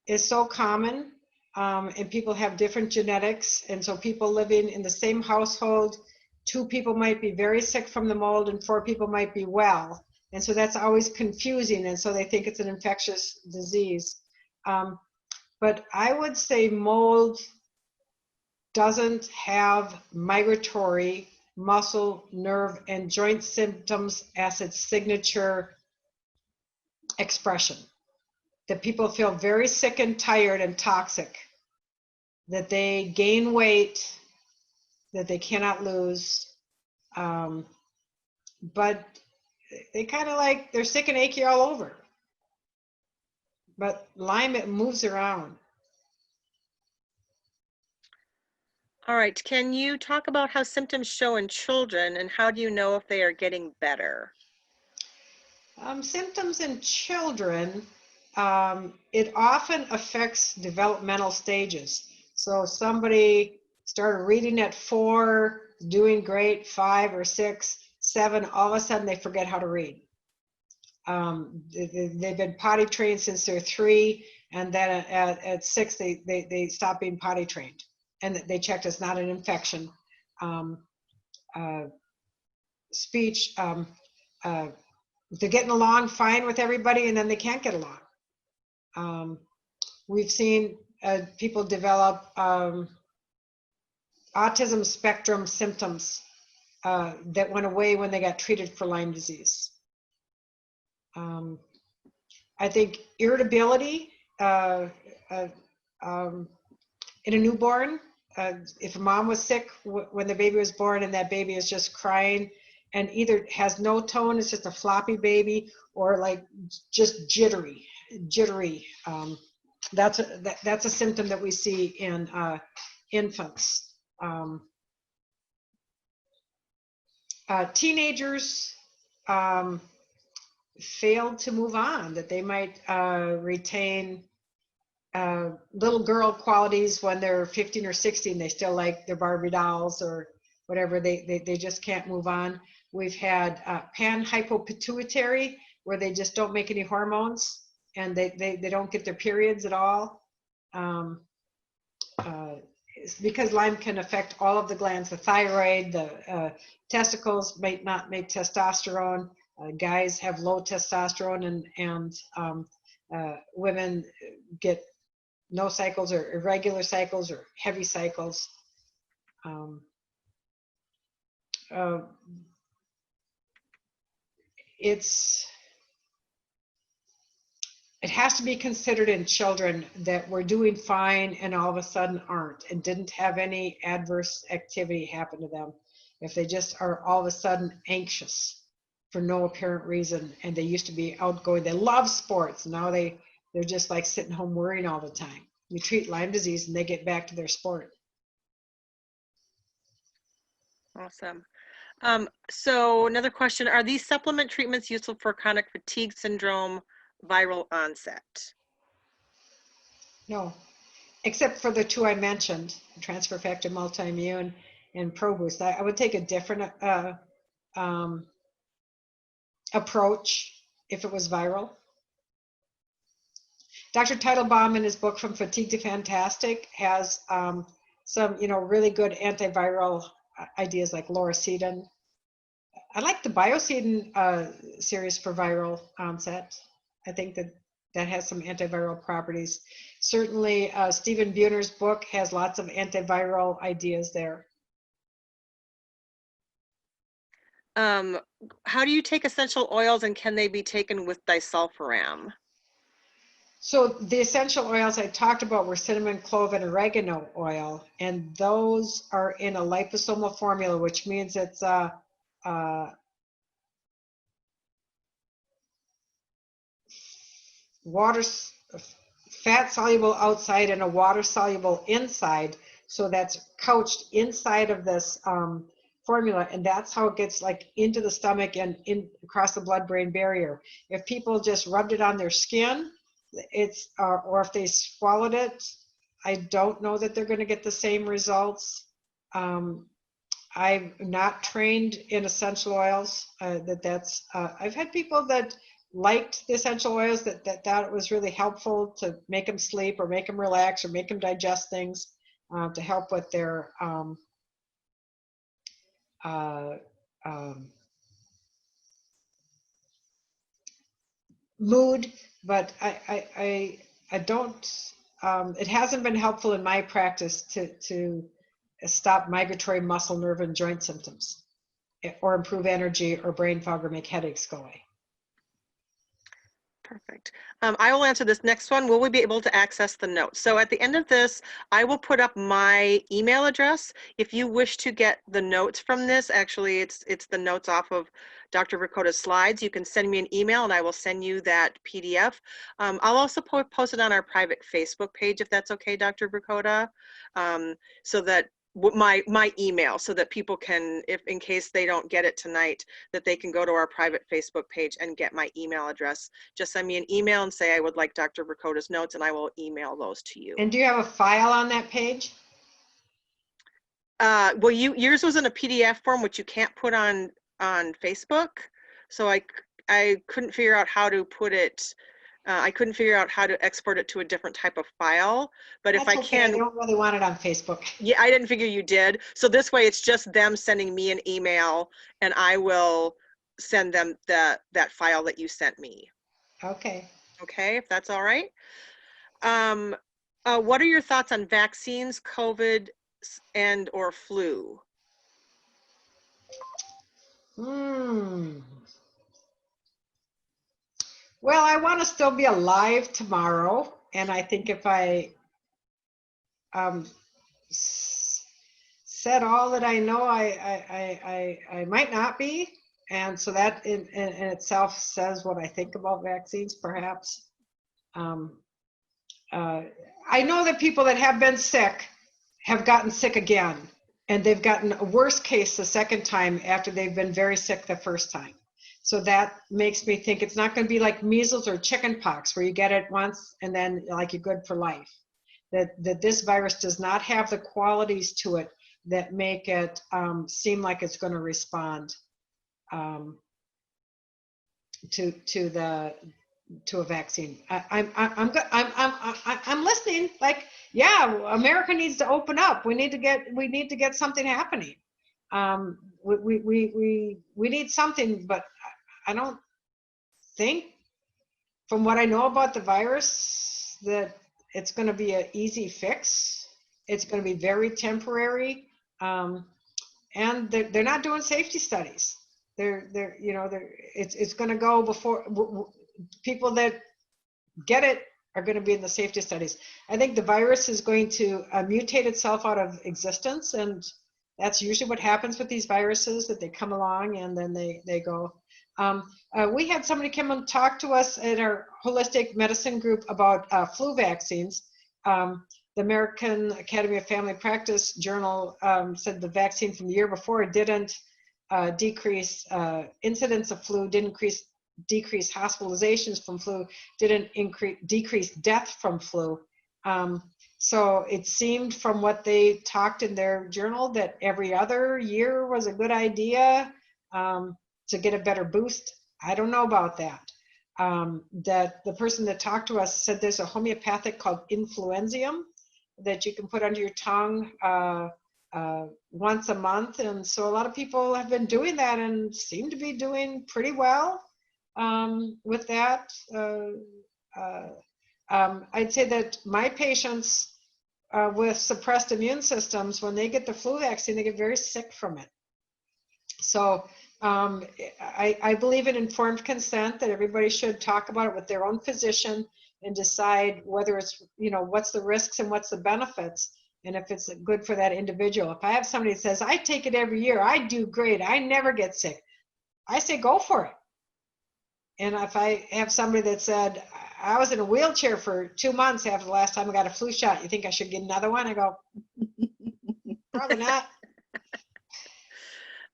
is so common, and people have different genetics, and so people living in the same household, 2 people might be very sick from the mold and 4 people might be well, and so that's always confusing, and so they think it's an infectious disease. But I would say mold doesn't have migratory muscle, nerve, and joint symptoms as its signature expression. That people feel very sick and tired and toxic, that they gain weight, that they cannot lose, but they kind of like, they're sick and achy all over. But Lyme, it moves around.
All right, can you talk about how symptoms show in children and how do you know if they are getting better?
Symptoms in children, it often affects developmental stages. So somebody started reading at 4, doing great, 5 or 6, 7, all of a sudden they forget how to read. They've been potty trained since they're 3, and then at 6 they stop being potty trained, and they checked it's not an infection. Speech, they're getting along fine with everybody, and then they can't get along. We've seen people develop autism spectrum symptoms that went away when they got treated for Lyme disease. I think irritability in a newborn, if a mom was sick when the baby was born and that baby is just crying and either has no tone, it's just a floppy baby, or like just jittery. That's a symptom that we see in infants. Teenagers fail to move on, that they might retain little girl qualities when they're 15 or 16. They still like their Barbie dolls or whatever. They just can't move on. We've had panhypopituitary, where they just don't make any hormones and they don't get their periods at all. because Lyme can affect all of the glands, the thyroid, the testicles might not make testosterone. Guys have low testosterone, and women get no cycles or irregular cycles or heavy cycles. It has to be considered in children that were doing fine and all of a sudden aren't, and didn't have any adverse activity happen to them. If they just are all of a sudden anxious for no apparent reason, and they used to be outgoing, they love sports, now they're just like sitting home worrying all the time. You treat Lyme disease and they get back to their sport.
Awesome. So another question, are these supplement treatments useful for chronic fatigue syndrome viral onset?
No, except for the two I mentioned, transfer factor multi-immune and ProBoost. I would take a different approach if it was viral. Dr. Teitelbaum, in his book From Fatigue to Fantastic, has some, really good antiviral ideas like Lauricidin. I like the Biocidin series for viral onset. I think that has some antiviral properties. Certainly, Stephen Buhner's book has lots of antiviral ideas there.
How do you take essential oils, and can they be taken with disulfiram?
So the essential oils I talked about were cinnamon, clove, and oregano oil, and those are in a liposomal formula, which means it's fat soluble outside and a water soluble inside. So that's couched inside of this formula, and that's how it gets like into the stomach and in across the blood-brain barrier. If people just rubbed it on their skin, it's or if they swallowed it, I don't know that they're going to get the same results. I'm not trained in essential oils. I've had people that liked the essential oils, that it was really helpful to make them sleep or make them relax or make them digest things, to help with their mood. But I don't, it hasn't been helpful in my practice to stop migratory muscle, nerve, and joint symptoms, or improve energy or brain fog or make headaches go away.
Perfect. I will answer this next one. Will we be able to access the notes? So at the end of this, I will put up my email address. If you wish to get the notes from this, actually it's the notes off of Dr. Vrchota's slides. You can send me an email and I will send you that PDF. I'll also post it on our private Facebook page, if that's okay, Dr. Vrchota, so that my email, so that people can, if in case they don't get it tonight, that they can go to our private Facebook page and get my email address. Just send me an email and say I would like Dr. Vrchota's notes, and I will email those to you.
And do you have a file on that page?
Well, yours was in a PDF form, which you can't put on Facebook. So I couldn't figure out how to put it. I couldn't figure out how to export it to a different type of file, but if I can,
I don't really want it on Facebook.
Yeah, I didn't figure you did. So this way it's just them sending me an email and I will send them that file that you sent me.
Okay.
Okay, if that's all right. What are your thoughts on vaccines, COVID and or flu?
Well, I want to still be alive tomorrow, and I think if I said all that I know, I might not be, and so that in itself says what I think about vaccines, perhaps. I know that people that have been sick have gotten sick again, and they've gotten a worse case the second time after they've been very sick the first time. So that makes me think it's not going to be like measles or chicken pox, where you get it once and then like you're good for life. That this virus does not have the qualities to it that make it seem like it's going to respond to the to a vaccine. I'm listening. Like, yeah, America needs to open up. We need to get something happening. We need something, but I don't think, from what I know about the virus, that it's going to be an easy fix. It's going to be very temporary, and they're not doing safety studies. It's going to go before people that get it are going to be in the safety studies. I think the virus is going to mutate itself out of existence, and that's usually what happens with these viruses, that they come along and then they go. We had somebody come and talk to us in our holistic medicine group about flu vaccines. The American Academy of Family Practice Journal said the vaccine from the year before didn't decrease incidence of flu, didn't decrease hospitalizations from flu, didn't decrease death from flu. So it seemed, from what they talked in their journal, that every other year was a good idea to get a better boost. I don't know about that. That the person that talked to us said there's a homeopathic called Influenzium that you can put under your tongue once a month. And so a lot of people have been doing that and seem to be doing pretty well with that. I'd say that my patients with suppressed immune systems, when they get the flu vaccine, they get very sick from it. So I believe in informed consent, that everybody should talk about it with their own physician and decide whether it's, what's the risks and what's the benefits, and if it's good for that individual. If I have somebody that says, I take it every year, I do great, I never get sick, I say, go for it. And if I have somebody that said, I was in a wheelchair for 2 months after the last time I got a flu shot, you think I should get another one? I go, probably not.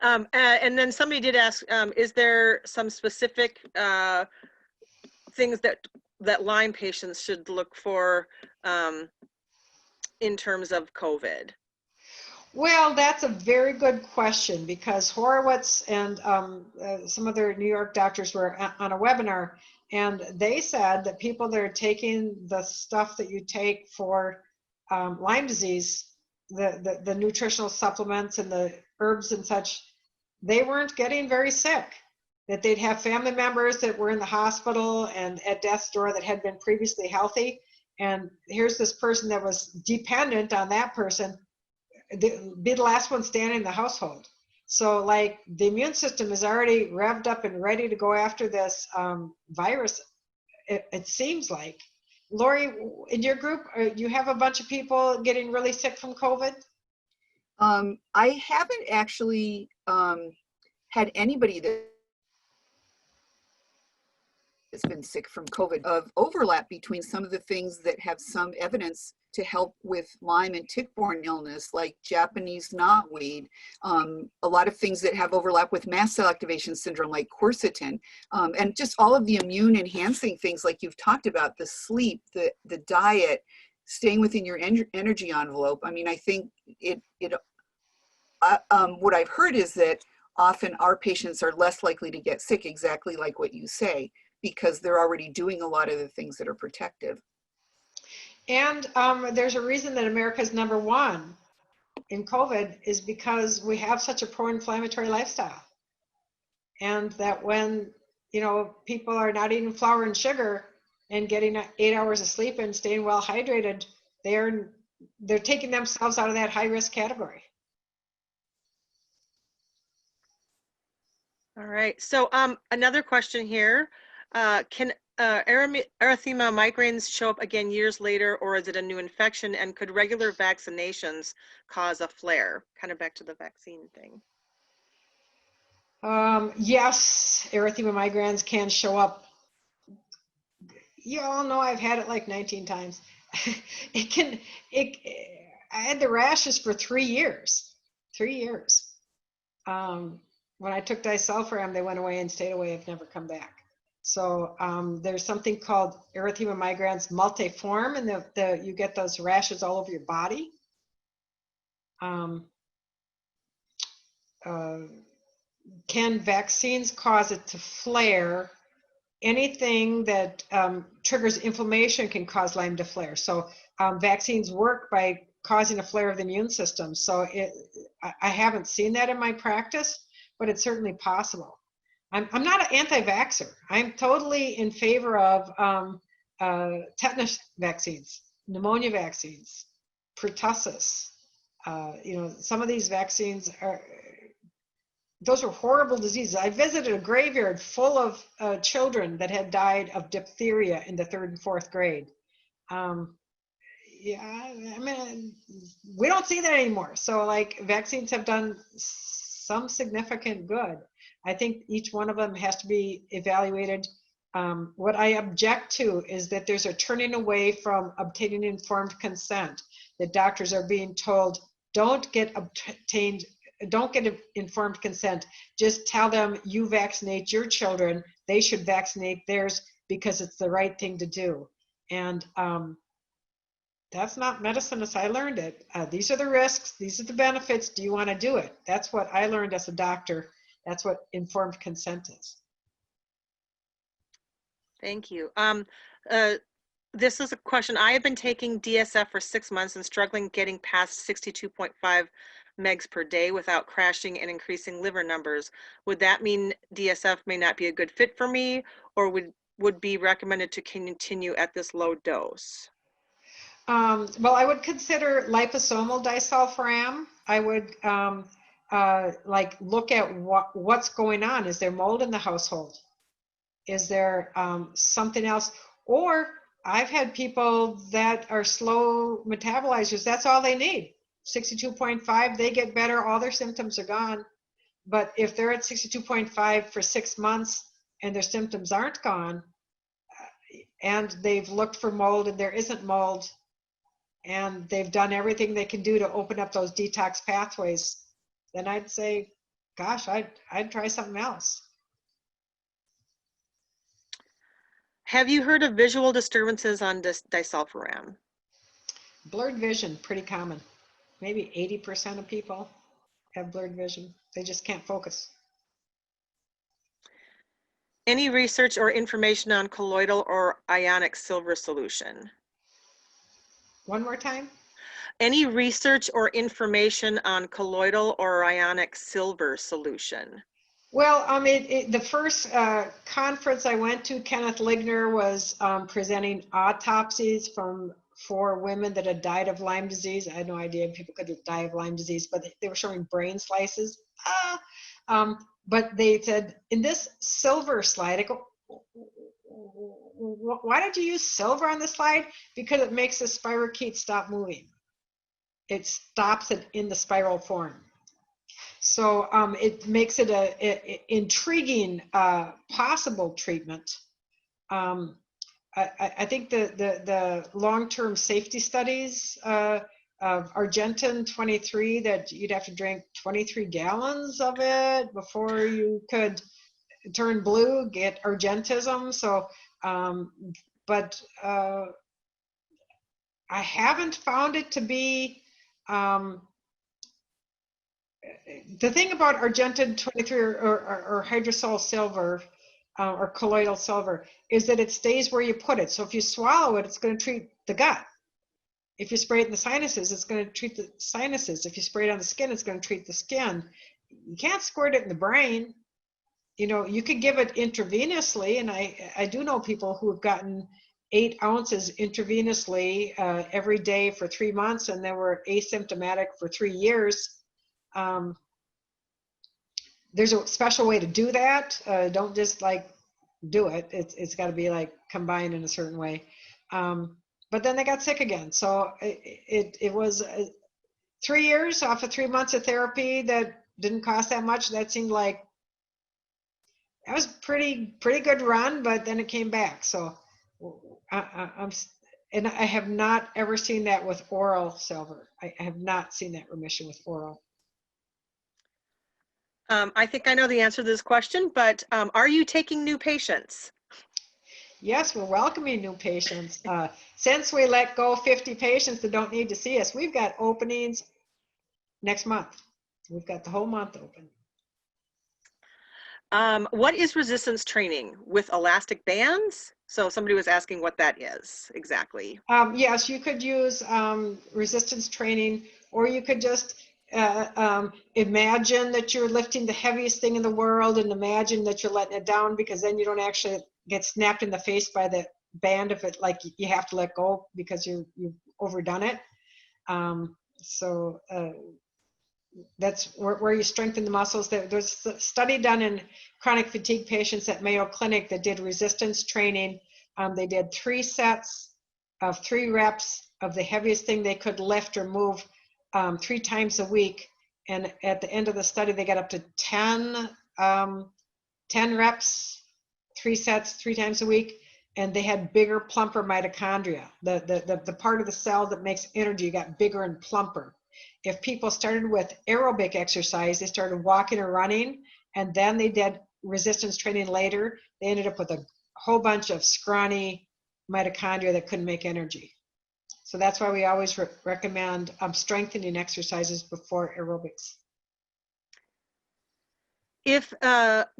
And then somebody did ask, is there some specific things that Lyme patients should look for in terms of COVID?
Well, that's a very good question, because Horowitz and some other New York doctors were on a webinar, and they said that people that are taking the stuff that you take for Lyme disease, the nutritional supplements and the herbs and such, they weren't getting very sick. That they'd have family members that were in the hospital and at death's door that had been previously healthy, and here's this person that was dependent on that person, be the last one standing in the household. So like, the immune system is already revved up and ready to go after this virus, it seems like. Lori, in your group, you have a bunch of people getting really sick from COVID?
I haven't actually had anybody that's been sick from COVID. Of overlap between some of the things that have some evidence to help with Lyme and tick-borne illness, like Japanese knotweed, a lot of things that have overlap with mast cell activation syndrome, like quercetin, and just all of the immune enhancing things like you've talked about, the sleep, the diet, staying within your energy envelope. I mean, I think what I've heard is that often our patients are less likely to get sick, exactly like what you say, because they're already doing a lot of the things that are protective.
And there's a reason that America's #1 in COVID is because we have such a pro-inflammatory lifestyle. And that when, people are not eating flour and sugar and getting 8 hours of sleep and staying well hydrated, they're taking themselves out of that high risk category.
All right, so another question here. Can erythema migraines show up again years later, or is it a new infection? And could regular vaccinations cause a flare? Kind of back to the vaccine thing.
Yes, erythema migraines can show up. You all know I've had it like 19 times. I had the rashes for 3 years. 3 years. When I took Disulfiram, they went away and stayed away. Have never come back. So there's something called erythema migraines multiform, and you get those rashes all over your body. Can vaccines cause it to flare? anything that triggers inflammation can cause Lyme to flare. So vaccines work by causing a flare of the immune system. So I haven't seen that in my practice, but it's certainly possible. I'm not an anti-vaxxer. I'm totally in favor of tetanus vaccines, pneumonia vaccines, pertussis. Some of these vaccines those are horrible diseases. I visited a graveyard full of children that had died of diphtheria in the 3rd and 4th grade. Yeah, I mean, we don't see that anymore. So like vaccines have done some significant good. I think each one of them has to be evaluated. What I object to is that there's a turning away from obtaining informed consent. That doctors are being told, don't get informed consent. Just tell them you vaccinate your children. They should vaccinate theirs because it's the right thing to do. And that's not medicine as I learned it. These are the risks. These are the benefits. Do you want to do it? That's what I learned as a doctor. That's what informed consent is.
Thank you. This is a question. I have been taking DSF for 6 months and struggling getting past 62.5 megs per day without crashing and increasing liver numbers. Would that mean DSF may not be a good fit for me, or would be recommended to continue at this low dose?
Well, I would consider liposomal disulfiram. I would like look at what's going on. Is there mold in the household? Is there something else? Or I've had people that are slow metabolizers. That's all they need. 62.5, they get better. All their symptoms are gone. But if they're at 62.5 for 6 months and their symptoms aren't gone, and they've looked for mold and there isn't mold, and they've done everything they can do to open up those detox pathways, then I'd say, gosh, I'd try something else.
Have you heard of visual disturbances on disulfiram?
Blurred vision, pretty common. Maybe 80% of people have blurred vision. They just can't focus.
Any research or information on colloidal or ionic silver solution?
One more time.
Any research or information on colloidal or ionic silver solution?
Well, the first conference I went to, Kenneth Ligner was presenting autopsies from 4 women that had died of Lyme disease. I had no idea people could die of Lyme disease, but they were showing brain slices. But they said, in this silver slide, I go, why did you use silver on the slide? Because it makes the spirochete stop moving. It stops it in the spiral form. So it makes it a intriguing possible treatment. I think the long-term safety studies of Argentin 23, that you'd have to drink 23 gallons of it before you could turn blue, get argentism. So, but I haven't found it to be, the thing about Argentin 23 or hydrosol silver or colloidal silver is that it stays where you put it. So if you swallow it, it's going to treat the gut. If you spray it in the sinuses, it's going to treat the sinuses. If you spray it on the skin, it's going to treat the skin. You can't squirt it in the brain. You know, you could give it intravenously, and I do know people who have gotten 8 ounces intravenously every day for 3 months, and they were asymptomatic for 3 years. There's a special way to do that. Don't just like do it. It's got to be like combined in a certain way. But then they got sick again. So it was 3 years off of 3 months of therapy that didn't cost that much. That seemed like that was pretty good run, but then it came back. So and I have not ever seen that with oral silver. I have not seen that remission with oral.
I think I know the answer to this question, but are you taking new patients?
Yes, we're welcoming new patients. Since we let go 50 patients that don't need to see us, we've got openings next month. We've got the whole month open.
What is resistance training with elastic bands? So somebody was asking what that is exactly.
Yes, you could use resistance training, or you could just imagine that you're lifting the heaviest thing in the world and imagine that you're letting it down, because then you don't actually get snapped in the face by the band if it, like, you have to let go because you've overdone it. So that's where you strengthen the muscles. There's a study done in chronic fatigue patients at Mayo Clinic that did resistance training. They did 3 sets of 3 reps of the heaviest thing they could lift or move 3 times a week. And at the end of the study, they got up to 10 reps, 3 sets, 3 times a week. And they had bigger, plumper mitochondria. The part of the cell that makes energy got bigger and plumper. If people started with aerobic exercise, they started walking or running, and then they did resistance training later, they ended up with a whole bunch of scrawny mitochondria that couldn't make energy. So that's why we always recommend strengthening exercises before aerobics.
If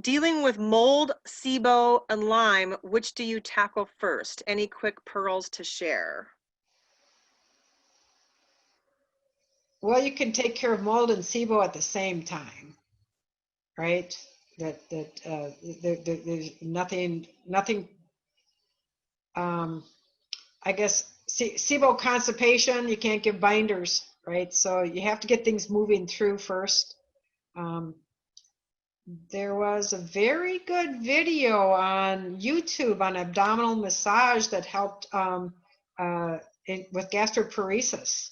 dealing with mold, SIBO, and Lyme, which do you tackle first? Any quick pearls to share?
Well, you can take care of mold and SIBO at the same time, right? There's nothing. I guess SIBO constipation, you can't give binders, right? So you have to get things moving through first. There was a very good video on YouTube on abdominal massage that helped with gastroparesis.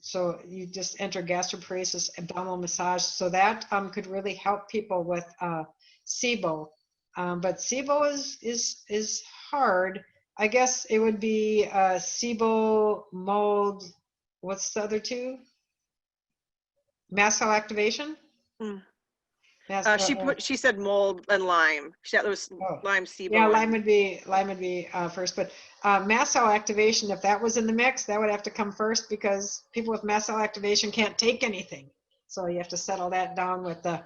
So you just enter gastroparesis, abdominal massage. So that could really help people with SIBO. But SIBO is hard. I guess it would be SIBO, mold. What's the other 2? Mast cell activation.
She said mold and Lyme. She said there was Lyme, SIBO.
Yeah, Lyme would be first, but mast cell activation, if that was in the mix, that would have to come first, because people with mast cell activation can't take anything. So you have to settle that down with the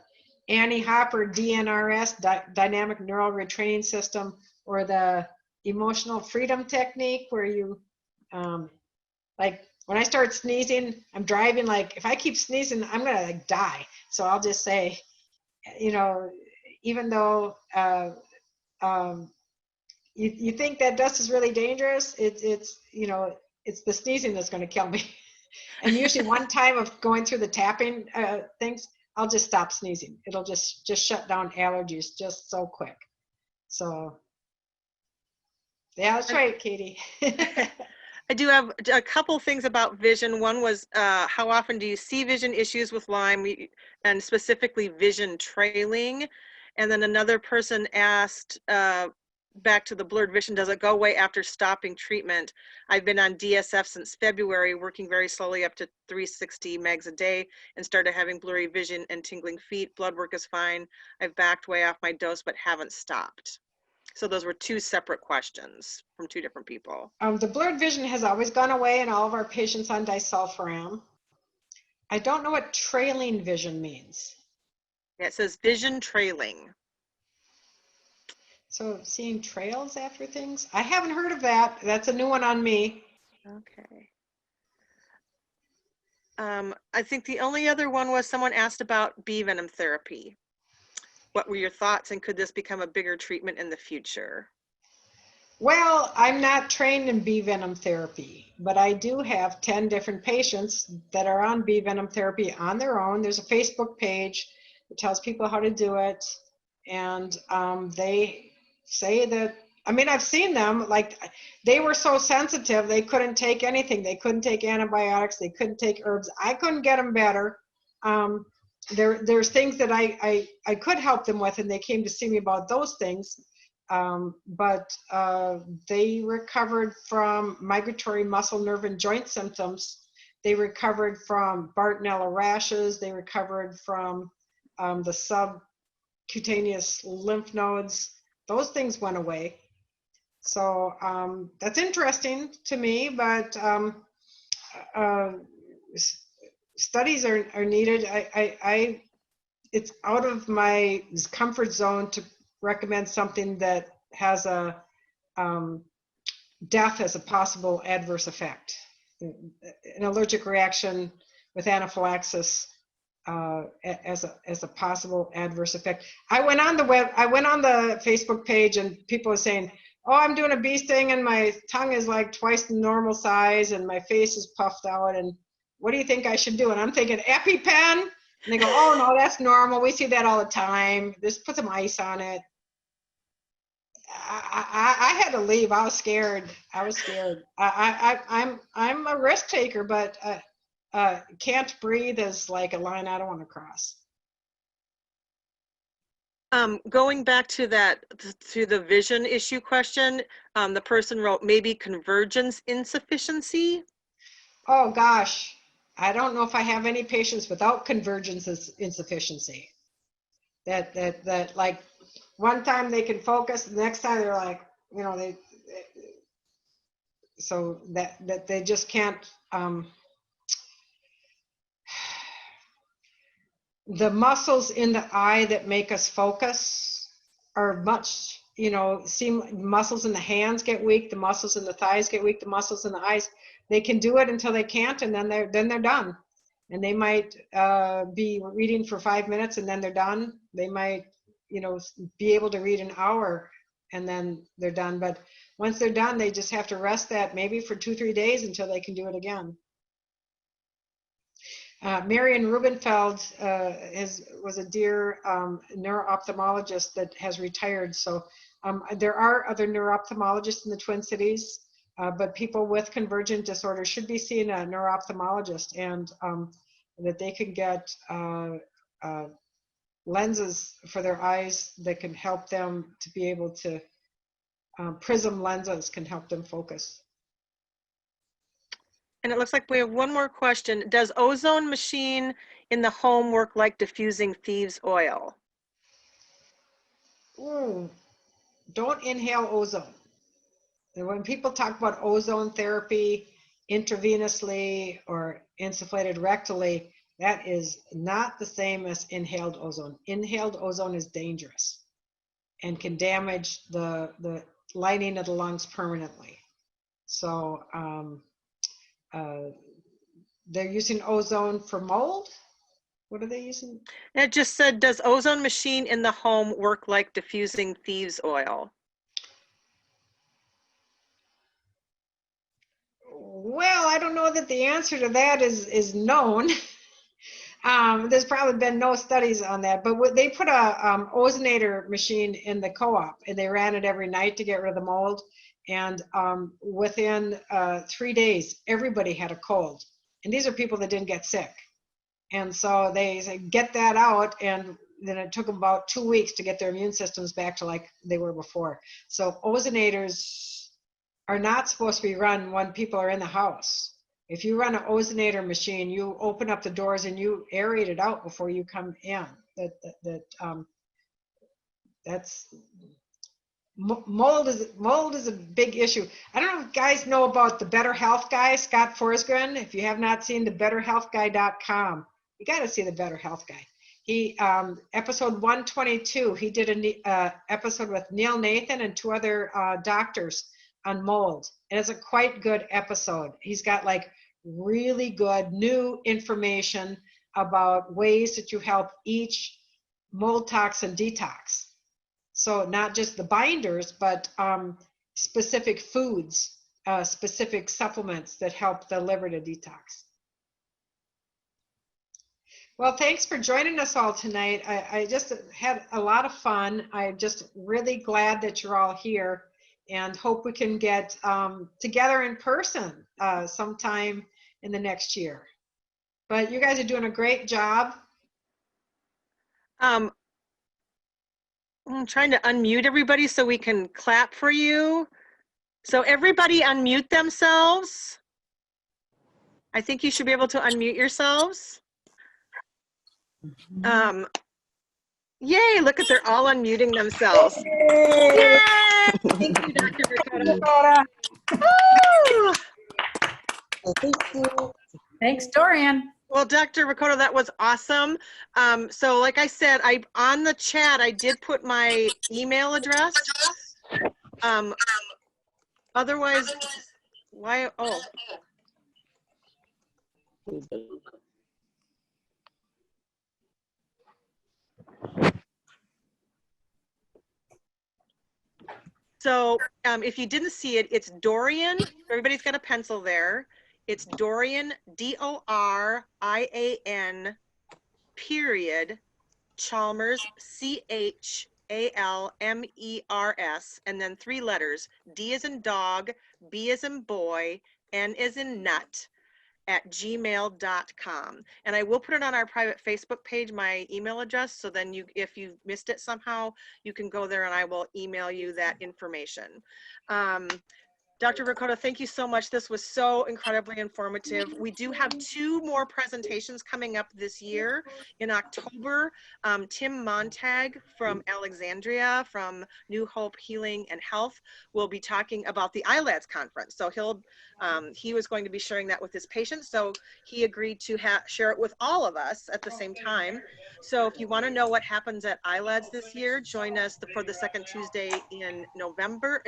Annie Hopper DNRS, dynamic neural retraining system, or the emotional freedom technique, where you like, when I start sneezing, I'm driving, like, if I keep sneezing, I'm gonna like die. So I'll just say, you know, even though you think that dust is really dangerous, it's you know, it's the sneezing that's going to kill me. And usually one time of going through the tapping things, I'll just stop sneezing. It'll just shut down allergies just so quick. So yeah, that's right, Katie.
I do have a couple things about vision. One was how often do you see vision issues with Lyme, and specifically vision trailing? And then another person asked, back to the blurred vision, does it go away after stopping treatment? I've been on DSF since February, working very slowly up to 360 megs a day, and started having blurry vision and tingling feet. Blood work is fine. I've backed way off my dose, but haven't stopped. So those were 2 separate questions from 2 different people.
The blurred vision has always gone away in all of our patients on Disulfiram. I don't know what trailing vision means.
Yeah, it says vision trailing.
So seeing trails after things? I haven't heard of that. That's a new one on me.
Okay. I think the only other one was someone asked about bee venom therapy. What were your thoughts, and could this become a bigger treatment in the future?
Well, I'm not trained in bee venom therapy, but I do have 10 different patients that are on bee venom therapy on their own. There's a Facebook page that tells people how to do it. And they say that, I mean, I've seen them, like, they were so sensitive, they couldn't take anything. They couldn't take antibiotics. They couldn't take herbs. I couldn't get them better. There's things that I could help them with, and they came to see me about those things. But they recovered from migratory muscle, nerve, and joint symptoms. They recovered from Bartonella rashes. They recovered from the subcutaneous lymph nodes. Those things went away. So that's interesting to me, but studies are needed. it's out of my comfort zone to recommend something that has a death as a possible adverse effect. An allergic reaction with anaphylaxis as a possible adverse effect. I went on the Facebook page and people were saying, oh, I'm doing a bee sting and my tongue is like twice the normal size and my face is puffed out, and what do you think I should do? And I'm thinking EpiPen, and they go, oh no, that's normal. We see that all the time. Just put some ice on it. I had to leave. I was scared. I'm a risk taker, but can't breathe is like a line I don't want to cross.
Going back to the vision issue question, the person wrote maybe convergence insufficiency.
Oh gosh, I don't know if I have any patients without convergence insufficiency. That like one time they can focus, the next time they're like, you know, so that they just can't. The muscles in the eye that make us focus are much, you know, muscles in the hands get weak, the muscles in the thighs get weak, the muscles in the eyes, they can do it until they can't, and then they're done. And they might be reading for 5 minutes and then they're done. They might, you know, be able to read an hour and then they're done. But once they're done, they just have to rest that maybe for 2-3 days until they can do it again. Marion Rubenfeld was a dear neuro-ophthalmologist that has retired. So there are other neuro-ophthalmologists in the Twin Cities, but people with convergent disorder should be seeing a neuro-ophthalmologist, and that they can get lenses for their eyes that can help them to be able to, prism lenses can help them focus.
And it looks like we have one more question. Does ozone machine in the home work like diffusing thieves oil?
Ooh, don't inhale ozone. And when people talk about ozone therapy intravenously or insufflated rectally, that is not the same as inhaled ozone. Inhaled ozone is dangerous and can damage the lining of the lungs permanently. So they're using ozone for mold. What are they using?
It just said, does ozone machine in the home work like diffusing thieves oil?
Well, I don't know that the answer to that is known. There's probably been no studies on that, but they put a ozonator machine in the co-op, and they ran it every night to get rid of the mold. And within 3 days, everybody had a cold. And these are people that didn't get sick. And so they said, get that out. And then it took them about 2 weeks to get their immune systems back to like they were before. So ozonators are not supposed to be run when people are in the house. If you run an ozonator machine, you open up the doors and you aerate it out before you come in. That's mold is a big issue. I don't know if guys know about the Better Health Guy, Scott Forsgren. If you have not seen the betterhealthguy.com, you got to see the Better Health Guy. He episode 122, he did an episode with Neil Nathan and 2 other doctors on mold. And it's a quite good episode. He's got like really good new information about ways that you help each mold toxin detox. So not just the binders, but specific foods, specific supplements that help the liver to detox. Well, thanks for joining us all tonight. I just had a lot of fun. I'm just really glad that you're all here, and hope we can get together in person sometime in the next year. But you guys are doing a great job.
I'm trying to unmute everybody so we can clap for you. So everybody unmute themselves. I think you should be able to unmute yourselves. Yay, look at, they're all unmuting themselves. Yay! Thank you, Dr. Vrchota.
Thank you.
Thanks, Dorian.
Well, Dr. Vrchota, that was awesome. So like I said, on the chat, I did put my email address. Otherwise, why? Oh. So if you didn't see it, it's Dorian. Everybody's got a pencil there. It's Dorian, D-O-R-I-A-N, period, Chalmers, C-H-A-L-M-E-R-S, and then 3 letters, D as in dog, B as in boy, N as in nut, @gmail.com. And I will put it on our private Facebook page, my email address, so then if you missed it somehow, you can go there and I will email you that information. Dr. Vrchota, thank you so much. This was so incredibly informative. We do have 2 more presentations coming up this year. In October, Tim Montag from Alexandria, from New Hope Healing and Health, will be talking about the ILADS conference. So he was going to be sharing that with his patients. So he agreed to share it with all of us at the same time. So if you want to know what happens at ILADS this year, join us for the second Tuesday in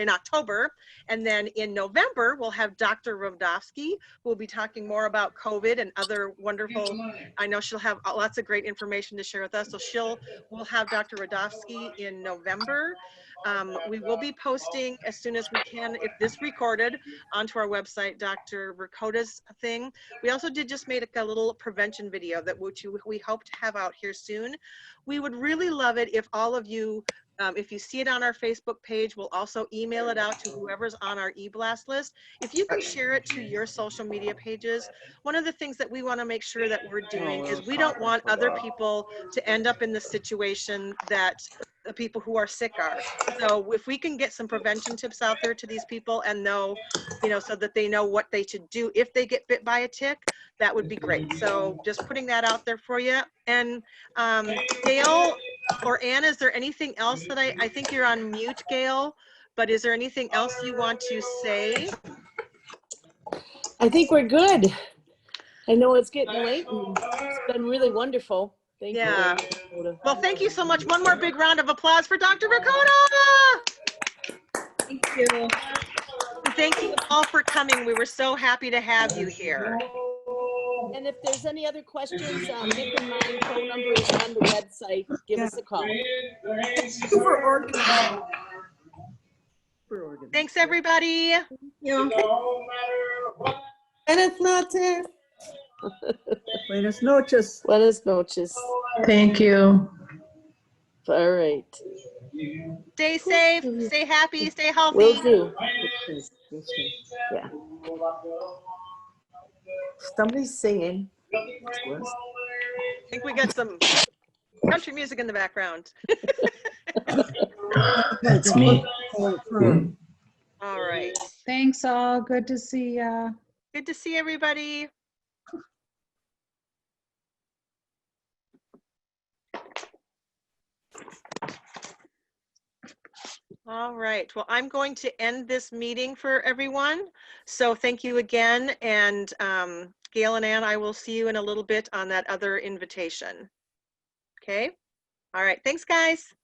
October. And then in November, we'll have Dr. Rodofsky, who will be talking more about COVID and other wonderful, I know she'll have lots of great information to share with us. So we'll have Dr. Rodofsky in November. We will be posting as soon as we can, if this recorded, onto our website, Dr. Vrchota's thing. We also did just make a little prevention video that we hope to have out here soon. We would really love it if all of you, if you see it on our Facebook page, we'll also email it out to whoever's on our e-blast list. If you can share it to your social media pages, one of the things that we want to make sure that we're doing is we don't want other people to end up in the situation that the people who are sick are. So if we can get some prevention tips out there to these people and know, so that they know what they should do if they get bit by a tick, that would be great. So just putting that out there for you. And Gail or Anna, is there anything else that I think you're on mute, Gail, but is there anything else you want to say?
I think we're good. I know it's getting late and it's been really wonderful. Thank you.
Well, thank you so much. One more big round of applause for Dr. Vrchota.
Thank you.
Thank you all for coming. We were so happy to have you here.
And if there's any other questions, Nick and my phone number is on the website. Give us a call.
Thanks, everybody.
Buenas noches.
Buenas noches.
Buenas noches.
Thank you.
All right.
Stay safe, stay happy, stay healthy.
Will do.
Yeah. Somebody's singing.
I think we got some country music in the background.
That's me.
All right.
Thanks all. Good to see ya.
Good to see everybody. All right. Well, I'm going to end this meeting for everyone. So thank you again. And Gail and Ann, I will see you in a little bit on that other invitation. Okay. All right. Thanks, guys.